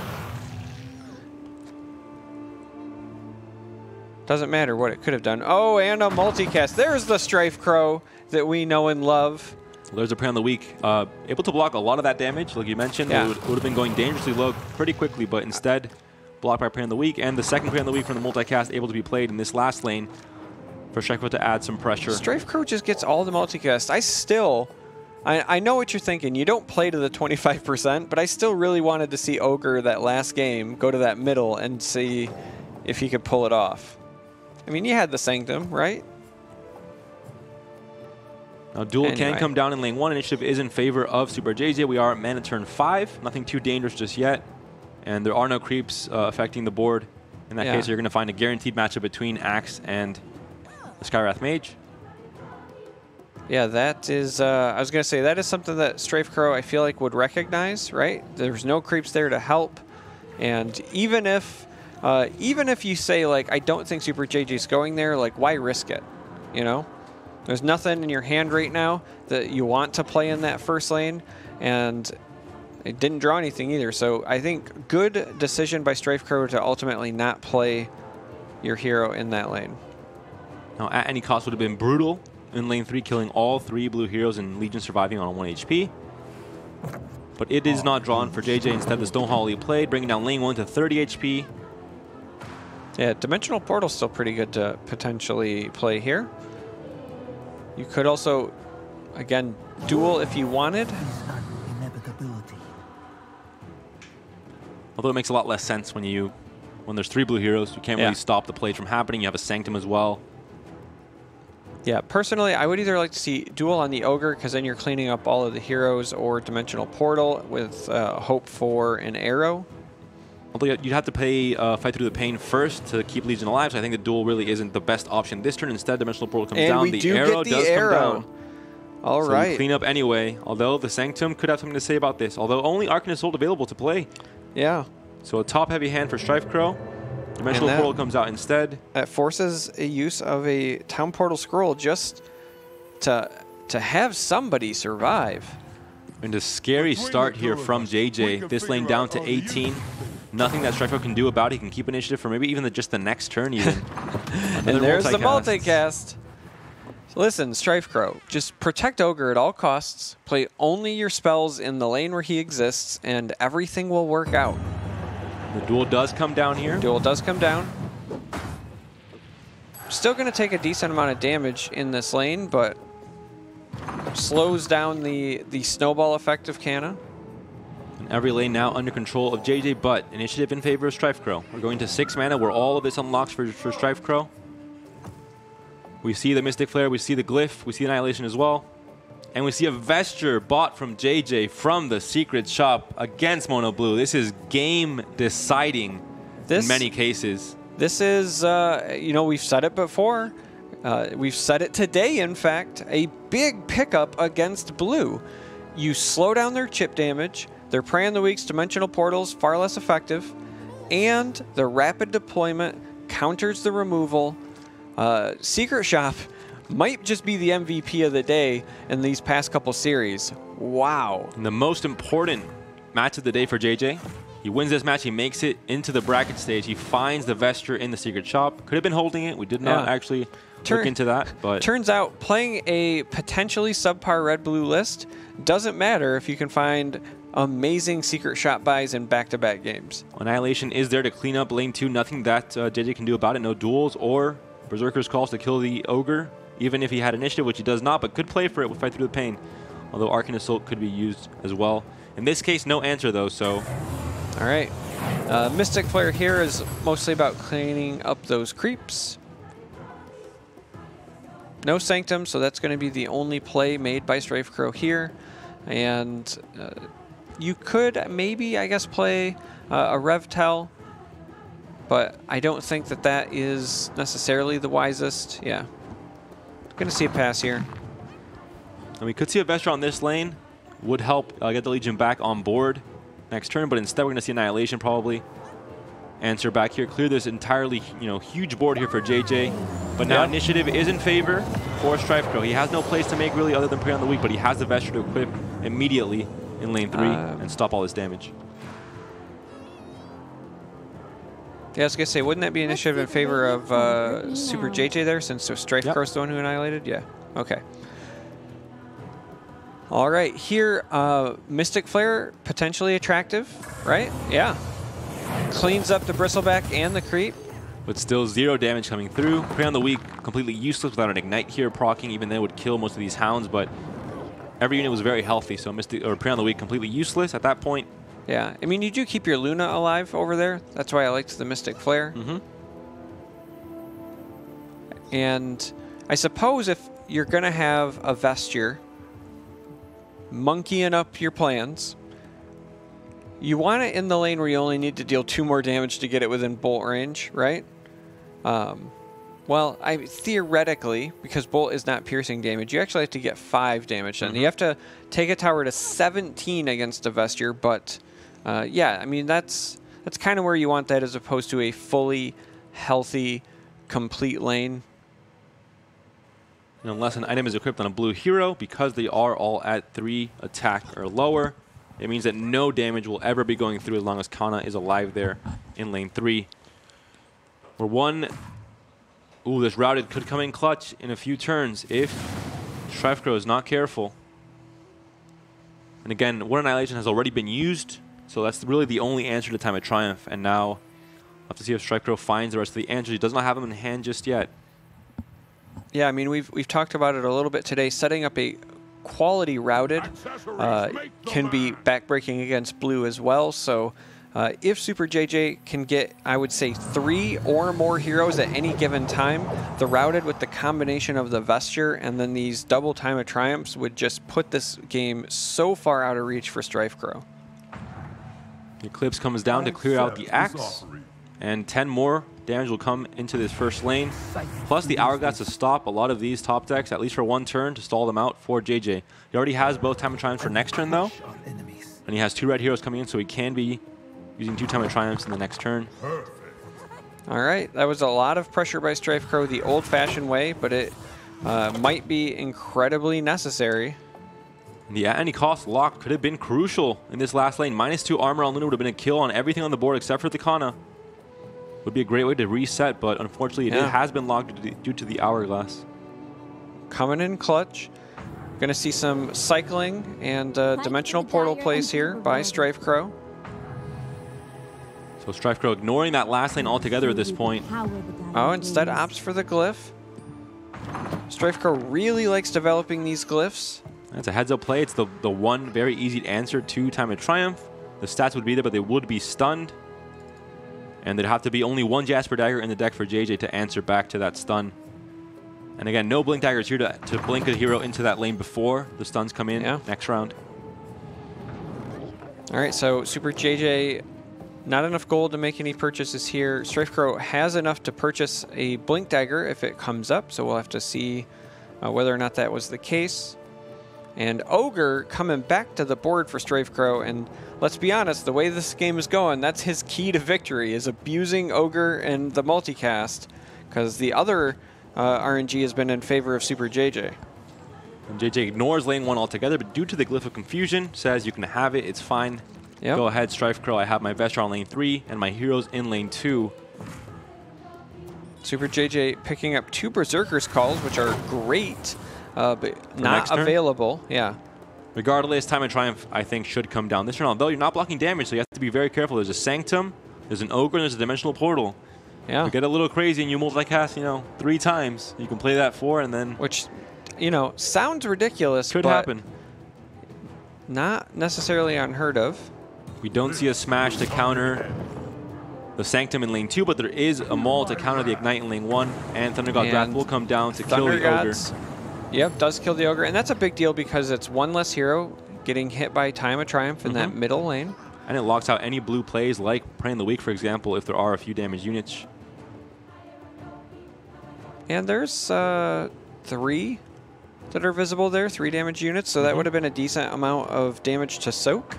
doesn't matter what it could have done. Oh, and a multicast. There's the StrifeCro that we know and love.
There's a prey on the weak. Able to block a lot of that damage, like you mentioned.
Yeah.
It would have been going dangerously low pretty quickly, but instead blocked by prey on the weak. And the second prey on the weak from the multicast able to be played in this last lane for StrifeCro to add some pressure.
StrifeCro just gets all the multicast. I know what you're thinking. You don't play to the 25%, but I still really wanted to see Ogre that last game go to that middle and see if he could pull it off. I mean, you had the Sanctum, right?
Now, duel can come down in lane 1. Initiative is in favor of SuperJJ. We are at mana turn 5. Nothing too dangerous just yet. And there are no creeps affecting the board. In that case, you're going to find a guaranteed matchup between Axe and the Skywrath Mage.
Yeah, that is, I was going to say, that is something that StrifeCro, I feel like, would recognize, right? There's no creeps there to help. And even if you say, like, I don't think SuperJJ is going there, like, why risk it, There's nothing in your hand right now that you want to play in that first lane, and it didn't draw anything either. So I think good decision by StrifeCro to ultimately not play your hero in that lane.
Now, at any cost would have been brutal in lane 3, killing all 3 blue heroes and Legion surviving on 1 HP. But it is not drawn for JJ. Instead, the Stonehollow he played, bringing down lane 1 to 30 HP.
Yeah, Dimensional Portal's still pretty good to potentially play here. You could also, again, duel if you wanted.
Although it makes a lot less sense when there's 3 blue heroes. You can't really stop the play from happening. You have a Sanctum as well.
Yeah, personally, I would either like to see duel on the Ogre, because then you're cleaning up all of the heroes, or Dimensional Portal with hope for an arrow.
Although you'd have to play Fight Through the Pain first to keep Legion alive, so I think the duel really isn't the best option this turn. Instead, Dimensional Portal comes down. The arrow does come down.
All right.
You clean up anyway, although the Sanctum could have something to say about this. Although only Arcane Assault available to play.
Yeah.
So a top-heavy hand for StrifeCro. Dimensional Portal comes out instead.
That forces a use of a Town Portal Scroll just to have somebody survive.
And a scary start here from JJ. This lane down to 18. nothing that StrifeCro can do about it. He can keep initiative for maybe even just the next turn even.
And there's the multicast. So listen, StrifeCro, just protect Ogre at all costs, play only your spells in the lane where he exists, and everything will work out.
The duel does come down here.
Duel does come down. Still going to take a decent amount of damage in this lane, but slows down the snowball effect of Canna.
And every lane now under control of JJ, but initiative in favor of StrifeCro. We're going to 6 mana where all of this unlocks for StrifeCro. We see the Mystic Flare, we see the Glyph, we see Annihilation as well. And we see a Vesture bought from JJ from the secret shop against Mono Blue. This is game deciding in many cases.
This is, you know, we've said it before. We've said it today, in fact. A big pickup against Blue. You slow down their chip damage. Their Prey on the Weak's Dimensional Portals far less effective. And the rapid deployment counters the removal. Secret Shop might just be the MVP of the day in these past couple series. Wow.
And the most important match of the day for JJ. He wins this match. He makes it into the bracket stage. He finds the Vesture in the secret shop. Could have been holding it. We did not actually look into that. But
turns out playing a potentially subpar red-blue list doesn't matter if you can find amazing secret shop buys in back-to-back games.
Annihilation is there to clean up lane 2. Nothing that JJ can do about it. No duels or Berserker's Calls to kill the Ogre, even if he had initiative, which he does not, but could play for it with Fight Through the Pain. Although Arcane Assault could be used as well. In this case, no answer though, so...
All right. Mystic Flare here is mostly about cleaning up those creeps. No Sanctum, so that's going to be the only play made by StrifeCro here. And you could maybe, I guess, play a Revtel, but I don't think that that is necessarily the wisest. Yeah. Going to see a pass here.
And we could see a Vesture on this lane. Would help get the Legion back on board next turn, but instead we're going to see Annihilation probably. Answer back here. Clear this entirely, huge board here for JJ. But now initiative is in favor for StrifeCro. He has no plays to make really other than Prey on the Weak, but he has the Vesture to equip immediately in lane 3 and stop all this damage.
Yeah, I was going to say, wouldn't that be initiative in favor of SuperJJ there, since StrifeCro is the one who annihilated? Yeah, okay. All right, here, Mystic Flare, potentially attractive, right? Yeah. Cleans up the Bristleback and the creep.
But still 0 damage coming through. Prey on the Weak, completely useless without an Ignite here proccing, even though it would kill most of these Hounds, but every unit was very healthy, so Prey on the Weak completely useless at that point.
Yeah, I mean, you do keep your Luna alive over there. That's why I liked the Mystic Flare. And I suppose if you're going to have a Vesture monkeying up your plans, you want it in the lane where you only need to deal 2 more damage to get it within bolt range, right? Well, theoretically, because bolt is not piercing damage, you actually have to get 5 damage then. You have to take a tower to 17 against a Vesture, but yeah, I mean, that's kind of where you want that as opposed to a fully healthy, complete lane.
And unless an item is equipped on a blue hero, because they are all at 3 attack or lower, it means that no damage will ever be going through as long as Canna is alive there in lane 3. We're 1... Ooh, this Routed could come in clutch in a few turns if StrifeCro is not careful. And again, One Annihilation has already been used, so that's really the only answer to Time of Triumph. And now we'll have to see if StrifeCro finds the rest of the answers. He does not have them in hand just yet.
Yeah, I mean, we've talked about it a little bit today. Setting up a quality Routed can be backbreaking against blue as well. So if SuperJJ can get, I would say, 3 or more heroes at any given time, the Routed with the combination of the Vesture and then these double Time of Triumphs would just put this game so far out of reach for StrifeCro.
Eclipse comes down to clear out the Axe, and 10 more damage will come into this first lane. Plus the Hourglass to stop a lot of these top decks, at least for 1 turn, to stall them out for JJ. He already has both Time of Triumphs for next turn, though. And he has 2 red heroes coming in, so he can be using 2 Time of Triumphs in the next turn.
All right, that was a lot of pressure by StrifeCro the old-fashioned way, but it might be incredibly necessary.
The at any cost lock could have been crucial in this last lane. -2 armor on Luna would have been a kill on everything on the board except for the Kana. Would be a great way to reset, but unfortunately it has been locked due to the hourglass.
Coming in clutch. Going to see some cycling and dimensional portal plays here by StrifeCro.
So StrifeCro ignoring that last lane altogether at this point.
Oh, instead opts for the glyph. StrifeCro really likes developing these glyphs.
That's a heads-up play. It's the one very easy answer to Time of Triumph. The stats would be there, but they would be stunned. And there'd have to be only one Jasper Dagger in the deck for JJ to answer back to that stun. And again, no Blink Daggers here to blink a hero into that lane before the stuns come in next round.
All right, so SuperJJ, not enough gold to make any purchases here. StrifeCro has enough to purchase a Blink Dagger if it comes up, so we'll have to see whether or not that was the case. And Ogre coming back to the board for StrifeCro, and let's be honest, the way this game is going, that's his key to victory, is abusing Ogre and the multicast, because the other RNG has been in favor of SuperJJ.
And JJ ignores lane 1 altogether, but due to the Glyph of Confusion, says you can have it, it's fine.
Yep.
Go ahead, StrifeCro, I have my Vestra on lane 3 and my heroes in lane 2.
SuperJJ picking up 2 Berserker's Calls, which are great, but not available. Yeah.
Regardless, Time of Triumph, I think, should come down this turn, although you're not blocking damage, so you have to be very careful. There's a Sanctum, there's an Ogre, and there's a Dimensional Portal.
Yeah.
You get a little crazy and you multicast, you know, 3 times. You can play that 4 and then...
Which, you know, sounds ridiculous,
could
but
happen.
Not necessarily unheard of.
We don't see a Smash to counter the Sanctum in lane 2, but there is a Maul to counter the Ignite in lane 1, and Thunder God Wrath will come down to kill the Ogre.
Yep, does kill the Ogre, and that's a big deal because it's one less hero getting hit by Time of Triumph in that middle lane.
And it locks out any blue plays like Prey in the Weak, for example, if there are a few damage units.
And there's 3 that are visible there, 3 damage units, so that would have been a decent amount of damage to soak.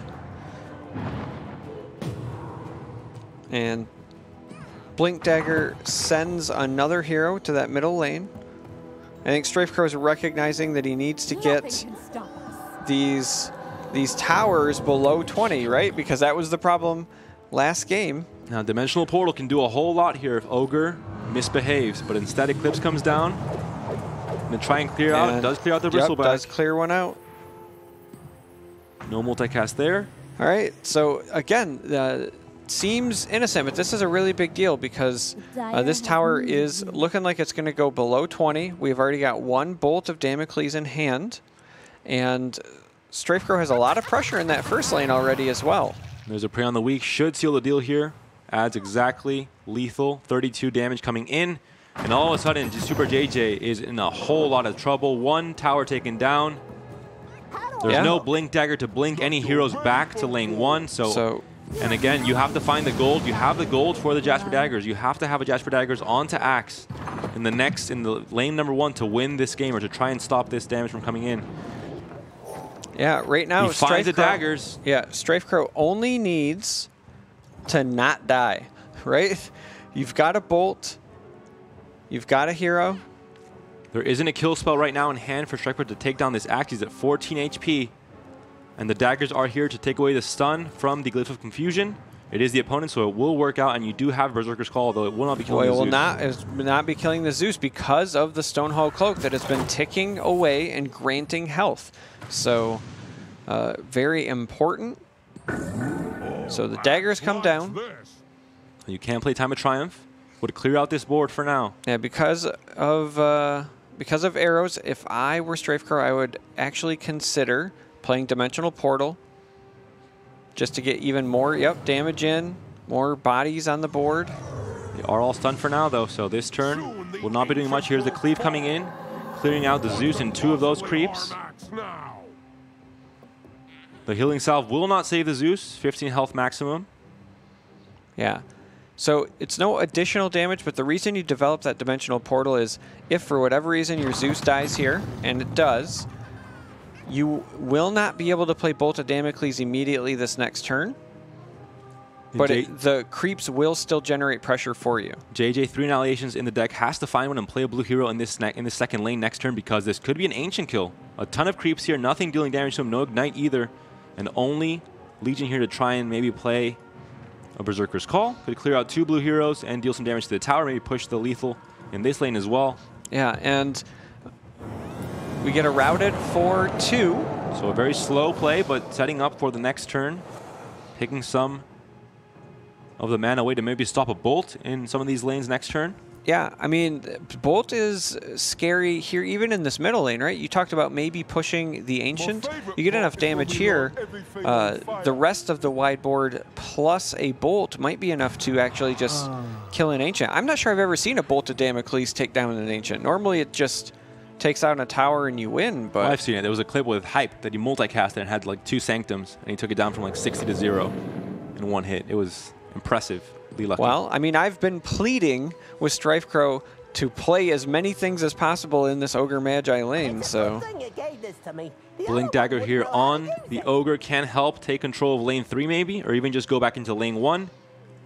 And Blink Dagger sends another hero to that middle lane. I think StrifeCro is recognizing that he needs to get these towers below 20, right? Because that was the problem last game.
Now, Dimensional Portal can do a whole lot here if Ogre misbehaves, but instead Eclipse comes down and then try and clear out. It does clear out the Bristleback.
Does clear one out.
No multicast there.
All right, so again, seems innocent, but this is a really big deal because this tower is looking like it's going to go below 20. We've already got 1 Bolt of Damocles in hand, and StrifeCro has a lot of pressure in that first lane already as well.
There's a Prey on the Weak, should seal the deal here. Adds exactly lethal, 32 damage coming in, and all of a sudden SuperJJ is in a whole lot of trouble. 1 tower taken down. There's no Blink Dagger to blink any heroes back to lane 1, so and again, you have to find the gold. You have the gold for the Jasper Daggers. You have to have a Jasper Daggers onto Axe in the lane number 1 to win this game or to try and stop this damage from coming in.
Yeah, right now
he finds the daggers.
Yeah, StrifeCro only needs to not die, right? You've got a Bolt. You've got a hero.
There isn't a kill spell right now in hand for StrifeCro to take down this Axe. He's at 14 HP. And the daggers are here to take away the stun from the Glyph of Confusion. It is the opponent, so it will work out, and you do have Berserker's Call, though it will not be killing the Zeus.
It will not be killing the Zeus because of the Stonehall Cloak that has been ticking away and granting health. So, very important. So the daggers come down.
You can play Time of Triumph. Would clear out this board for now.
Yeah, because of arrows, if I were StrifeCro, I would actually consider playing Dimensional Portal just to get even more damage in, more bodies on the board.
They are all stunned for now, though, so this turn will not be doing much. Here's the Cleave coming in, clearing out the Zeus and 2 of those creeps. The Healing Salve will not save the Zeus, 15 health maximum.
Yeah. So it's no additional damage, but the reason you develop that Dimensional Portal is if for whatever reason your Zeus dies here, and it does, you will not be able to play Bolt of Damocles immediately this next turn. but the creeps will still generate pressure for you.
JJ, 3 annihilations in the deck, has to find one and play a blue hero in this second lane next turn because this could be an ancient kill. A ton of creeps here, nothing dealing damage to him, no ignite either, and only Legion here to try and maybe play a Berserker's Call. Could clear out 2 blue heroes and deal some damage to the tower, maybe push the lethal in this lane as well.
Yeah, and we get a routed for 2.
So a very slow play, but setting up for the next turn, picking some of the mana away to maybe stop a Bolt in some of these lanes next turn.
Yeah, I mean, Bolt is scary here, even in this middle lane, right? You talked about maybe pushing the Ancient. You get enough damage here. The rest of the wide board plus a Bolt might be enough to actually just kill an Ancient. I'm not sure I've ever seen a Bolt of Damocles take down an Ancient. Normally it just takes out a tower and you win, but...
Well, I've seen it. There was a clip with Hype that he multicasted and had like 2 Sanctums, and he took it down from like 60 to 0 in 1 hit. It was impressive.
Well, I mean, I've been pleading with StrifeCro to play as many things as possible in this Ogre Magi lane, so...
Blink Dagger here on the Ogre can help take control of lane 3 maybe, or even just go back into lane 1.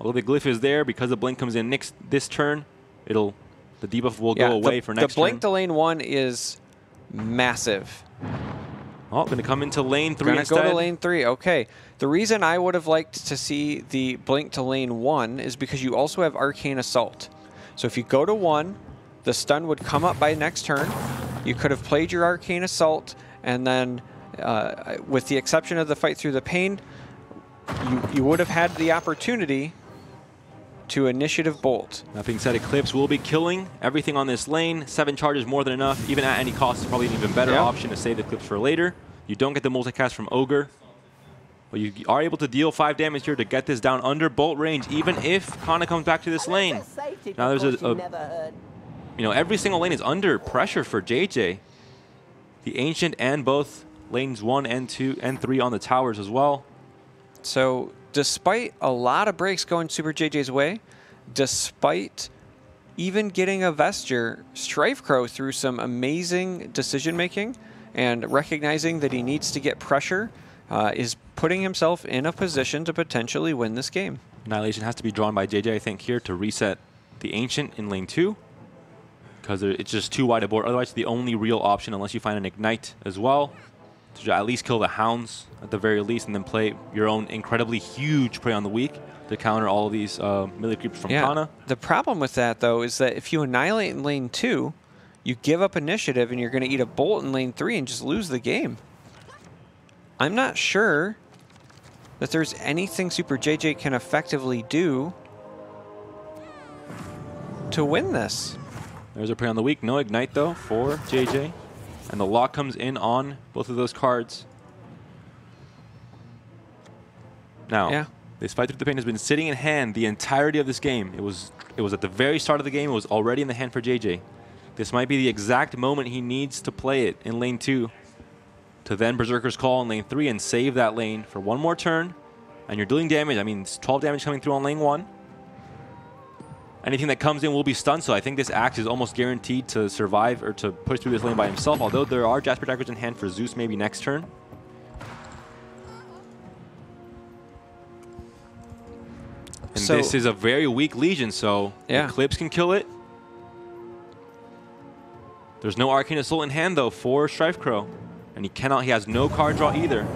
Although the glyph is there, because the Blink comes in this turn, the debuff will go away for next turn.
The Blink to lane 1 is massive.
Oh, going to come into lane 3 instead.
Going to go to lane 3, okay. The reason I would have liked to see the Blink to lane 1 is because you also have Arcane Assault. So if you go to 1, the stun would come up by next turn. You could have played your Arcane Assault, and then with the exception of the Fight Through the Pain, you would have had the opportunity to Initiative Bolt.
That being said, Eclipse will be killing everything on this lane. 7 charges more than enough. Even at any cost, it's probably an even better option to save the Eclipse for later. You don't get the multicast from Ogre, but you are able to deal 5 damage here to get this down under Bolt range, even if Kana comes back to this lane. Now there's every single lane is under pressure for JJ. The Ancient and both lanes 1 and 2 and 3 on the towers as well.
So despite a lot of breaks going SuperJJ's way, despite even getting a Vesture, StrifeCro, through some amazing decision-making and recognizing that he needs to get pressure, is putting himself in a position to potentially win this game.
Annihilation has to be drawn by JJ, I think, here to reset the Ancient in lane 2, because it's just too wide a board. Otherwise, it's the only real option, unless you find an Ignite as well, to at least kill the Hounds at the very least, and then play your own incredibly huge Prey on the Weak to counter all of these melee creeps from Kana.
The problem with that, though, is that if you Annihilate in lane 2, you give up initiative and you're going to eat a Bolt in lane 3 and just lose the game. I'm not sure that there's anything SuperJJ can effectively do to win this.
There's a Prey on the Weak. No Ignite, though, for JJ. And the lock comes in on both of those cards. Now, this Fight Through the Pain has been sitting in hand the entirety of this game. It was at the very start of the game. It was already in the hand for JJ. This might be the exact moment he needs to play it in lane 2 to then Berserker's Call in lane 3 and save that lane for 1 more turn. And you're dealing damage. I mean, it's 12 damage coming through on lane 1. Anything that comes in will be stunned, so I think this Axe is almost guaranteed to survive or to push through this lane by himself, although there are Jasper Daggers in hand for Zeus maybe next turn. And this is a very weak Legion, so Eclipse can kill it. There's no Arcane Assault in hand, though, for StrifeCro. And he has no card draw either.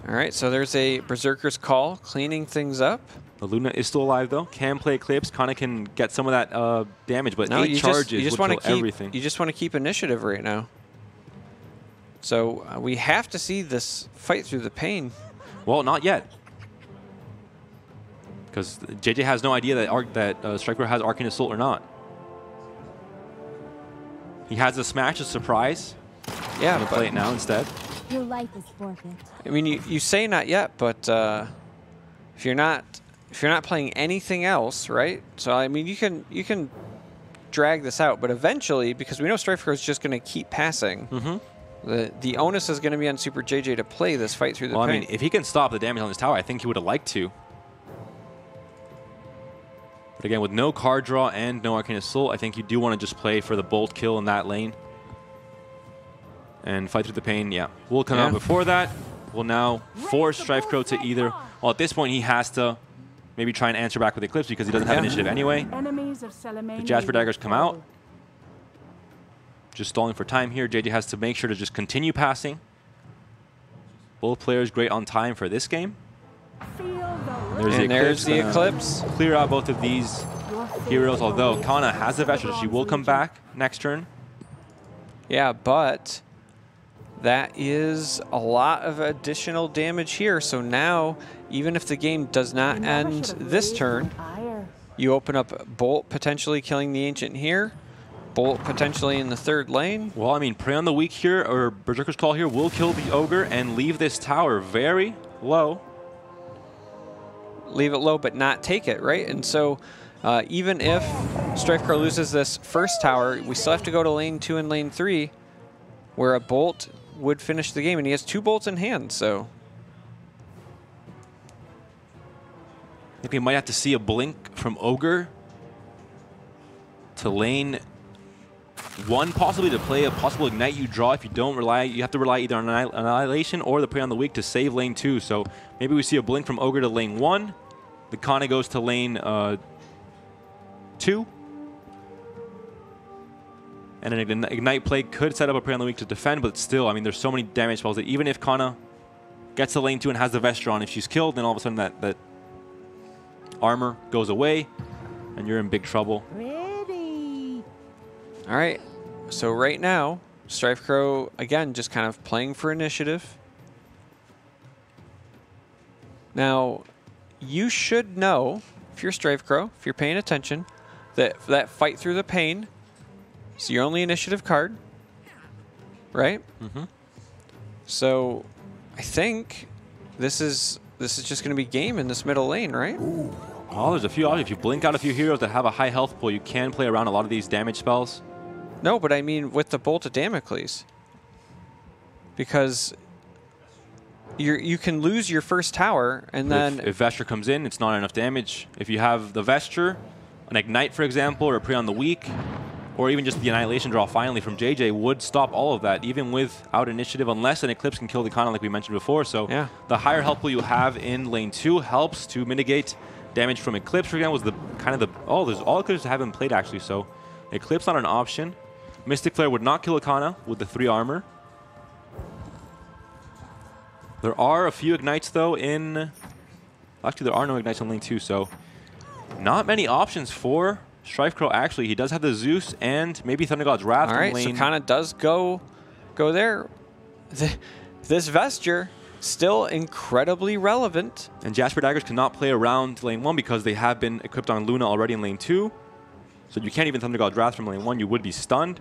All right, so there's a Berserker's Call, cleaning things up.
The Luna is still alive, though. Can play Eclipse. Kana can get some of that damage, but 8 charges would kill everything.
You just want to keep initiative right now. So we have to see this Fight Through the Pain.
Well, not yet. Because JJ has no idea that StrifeCro has Arcane Assault or not. He has a Smash, a surprise.
Yeah,
but play it now instead.
Your life is forfeit.
I mean, you say not yet, but if you're not playing anything else, right? So I mean, you can drag this out, but eventually, because we know StrifeCro is just going to keep passing, the onus is going to be on SuperJJ to play this Fight Through the Pain.
I mean, if he can stop the damage on this tower, I think he would have liked to. But again, with no card draw and no Arcane Assault, I think you do want to just play for the Bolt kill in that lane. And Fight Through the Pain, will come out before that. Will now force StrifeCro to either Well, at this point, he has to maybe try and answer back with Eclipse because he doesn't have initiative anyway. The Jasper Daggers come out. Just stalling for time here. JJ has to make sure to just continue passing. Both players great on time for this game.
There's the Eclipse.
Clear out both of these heroes, although Kana has the Vesture, so she will come back next turn.
Yeah, but that is a lot of additional damage here. So now, even if the game does not end this turn, you open up Bolt potentially killing the Ancient here. Bolt potentially in the third lane.
Well, I mean, Prey on the Weak here, or Berserker's Call here, will kill the Ogre and leave this tower very low.
Leave it low, but not take it, right? And so even if StrifeCro loses this first tower, we still have to go to lane 2 and lane 3, where a Bolt would finish the game, and he has 2 bolts in hand, so.
I think we might have to see a blink from Ogre to lane 1, possibly to play a possible Ignite you draw. If you don't rely, you have to rely either on Annihilation or the Prey on the Weak to save lane 2. So maybe we see a blink from Ogre to lane 1. The Kana goes to lane 2. And an Ignite play could set up a Prey on the Weak to defend, but still, I mean, there's so many damage spells that even if Kana gets to lane 2 and has the Vesture on, if she's killed, then all of a sudden that armor goes away, and you're in big trouble.
All right, so right now, StrifeCro, again, just kind of playing for initiative. Now, you should know, if you're StrifeCro, if you're paying attention, that Fight Through the Pain is your only initiative card, right?
Mm-hmm.
So I think this is just going to be game in this middle lane, right?
Oh, there's a few. If you blink out a few heroes that have a high health pool, you can play around a lot of these damage spells.
No, but I mean with the Bolt of Damocles. Because you can lose your first tower, and then...
If Vesture comes in, it's not enough damage. If you have the Vesture, an Ignite, for example, or a Prey on the Weak, or even just the Annihilation draw finally from JJ would stop all of that, even without initiative, unless an Eclipse can kill the Kana like we mentioned before. So
yeah,
the higher health pool you have in lane 2 helps to mitigate damage from Eclipse. For example, was the there's all Eclipses haven't played actually, so Eclipse not an option. Mystic Flare would not kill a Kana with the 3 armor. There are a few Ignites though in... Actually, there are no Ignites in lane 2, so not many options for StrifeCro. Actually, he does have the Zeus and maybe Thunder God's Wrath in lane.
All right, so Kana does go there. This Vesture still incredibly relevant.
And Jasper Daggers cannot play around lane 1 because they have been equipped on Luna already in lane 2. So you can't even Thunder God's Wrath from lane 1. You would be stunned.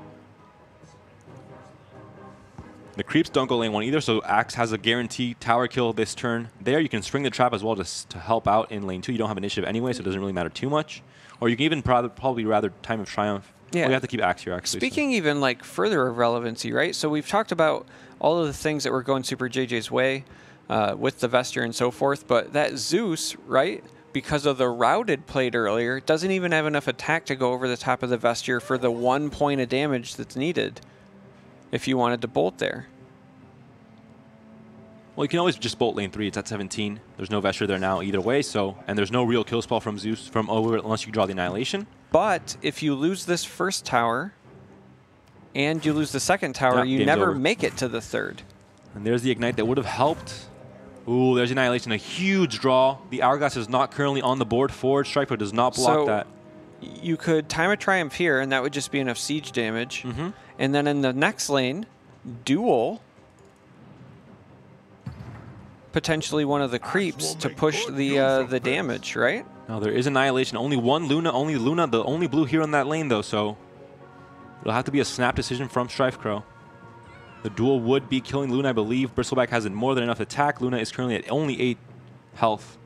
The creeps don't go lane 1 either, so Axe has a guaranteed tower kill this turn. There, you can spring the trap as well to help out in lane 2. You don't have initiative anyway, so it doesn't really matter too much. Or you can even probably rather Time of Triumph.
Yeah.
Well, you have to keep Axe here, actually.
Speaking even like further of relevancy, right? So we've talked about all of the things that were going SuperJJ's way with the Vesture and so forth, but that Zeus, right, because of the routed played earlier, doesn't even have enough attack to go over the top of the Vesture for the 1 point of damage that's needed if you wanted to bolt there.
Well, you can always just bolt lane 3. It's at 17. There's no Vesture there now either way, so... And there's no real kill spell from Zeus, from Ogre, unless you draw the Annihilation.
But if you lose this first tower, and you lose the second tower, you never make it to the third.
And there's the Ignite that would have helped. Ooh, there's Annihilation, a huge draw. The Hourglass is not currently on the board forward. StrifeCro does not block that.
You could Time of Triumph here, and that would just be enough siege damage.
Mm-hmm.
And then in the next lane, duel potentially one of the creeps to push the damage, right?
No, there is Annihilation. Only one Luna, the only blue here on that lane, though, so it'll have to be a snap decision from StrifeCro. The duel would be killing Luna, I believe. Bristleback has more than enough attack. Luna is currently at only 8 health.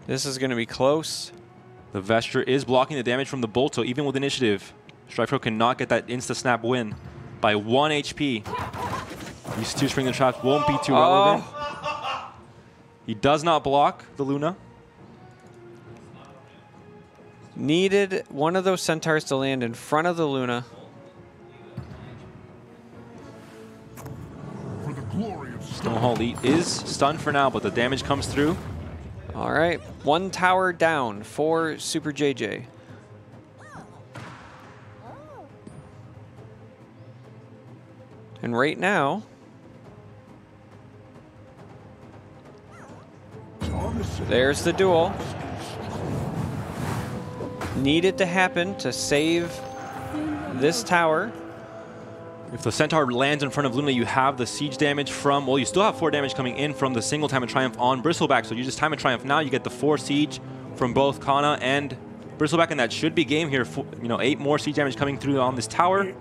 This is going to be close.
The Vesture is blocking the damage from the Bolt, so even with initiative, StrifeCro cannot get that insta-snap win by 1 HP. These 2 spring the traps won't be too relevant. He does not block the Luna.
Needed one of those Centaurs to land in front of the Luna.
For the glory of Stone.
Hoej is stunned for now, but the damage comes through.
All right, 1 tower down for SuperJJ. And right now, there's the duel. Needed to happen to save this tower.
If the Centaur lands in front of Luna, you have the siege damage from, well, you still have 4 damage coming in from the single Time of Triumph on Bristleback. So you just Time of Triumph now, you get the 4 siege from both Kana and Bristleback, and that should be game here. You know, 8 more siege damage coming through on this tower.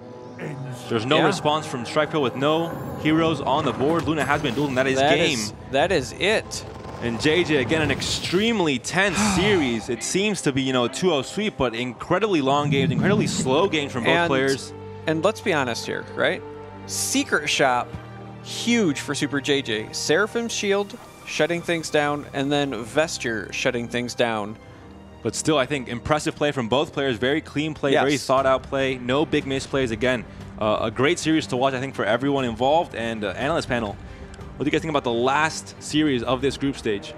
There's no response from StrifeCro with no heroes on the board. Luna has been dueling. That is game.
That is it.
And JJ, again, an extremely tense series. It seems to be, you know, a 2-0 sweep, but incredibly long games, incredibly slow games from both players.
And let's be honest here, right? Secret Shop, huge for SuperJJ. Seraphim's Shield, shutting things down, and then Vesture shutting things down.
But still, I think impressive play from both players. Very clean play, very thought-out play. No big misplays. Again, a great series to watch, I think, for everyone involved. And analyst panel, what do you guys think about the last series of this group stage?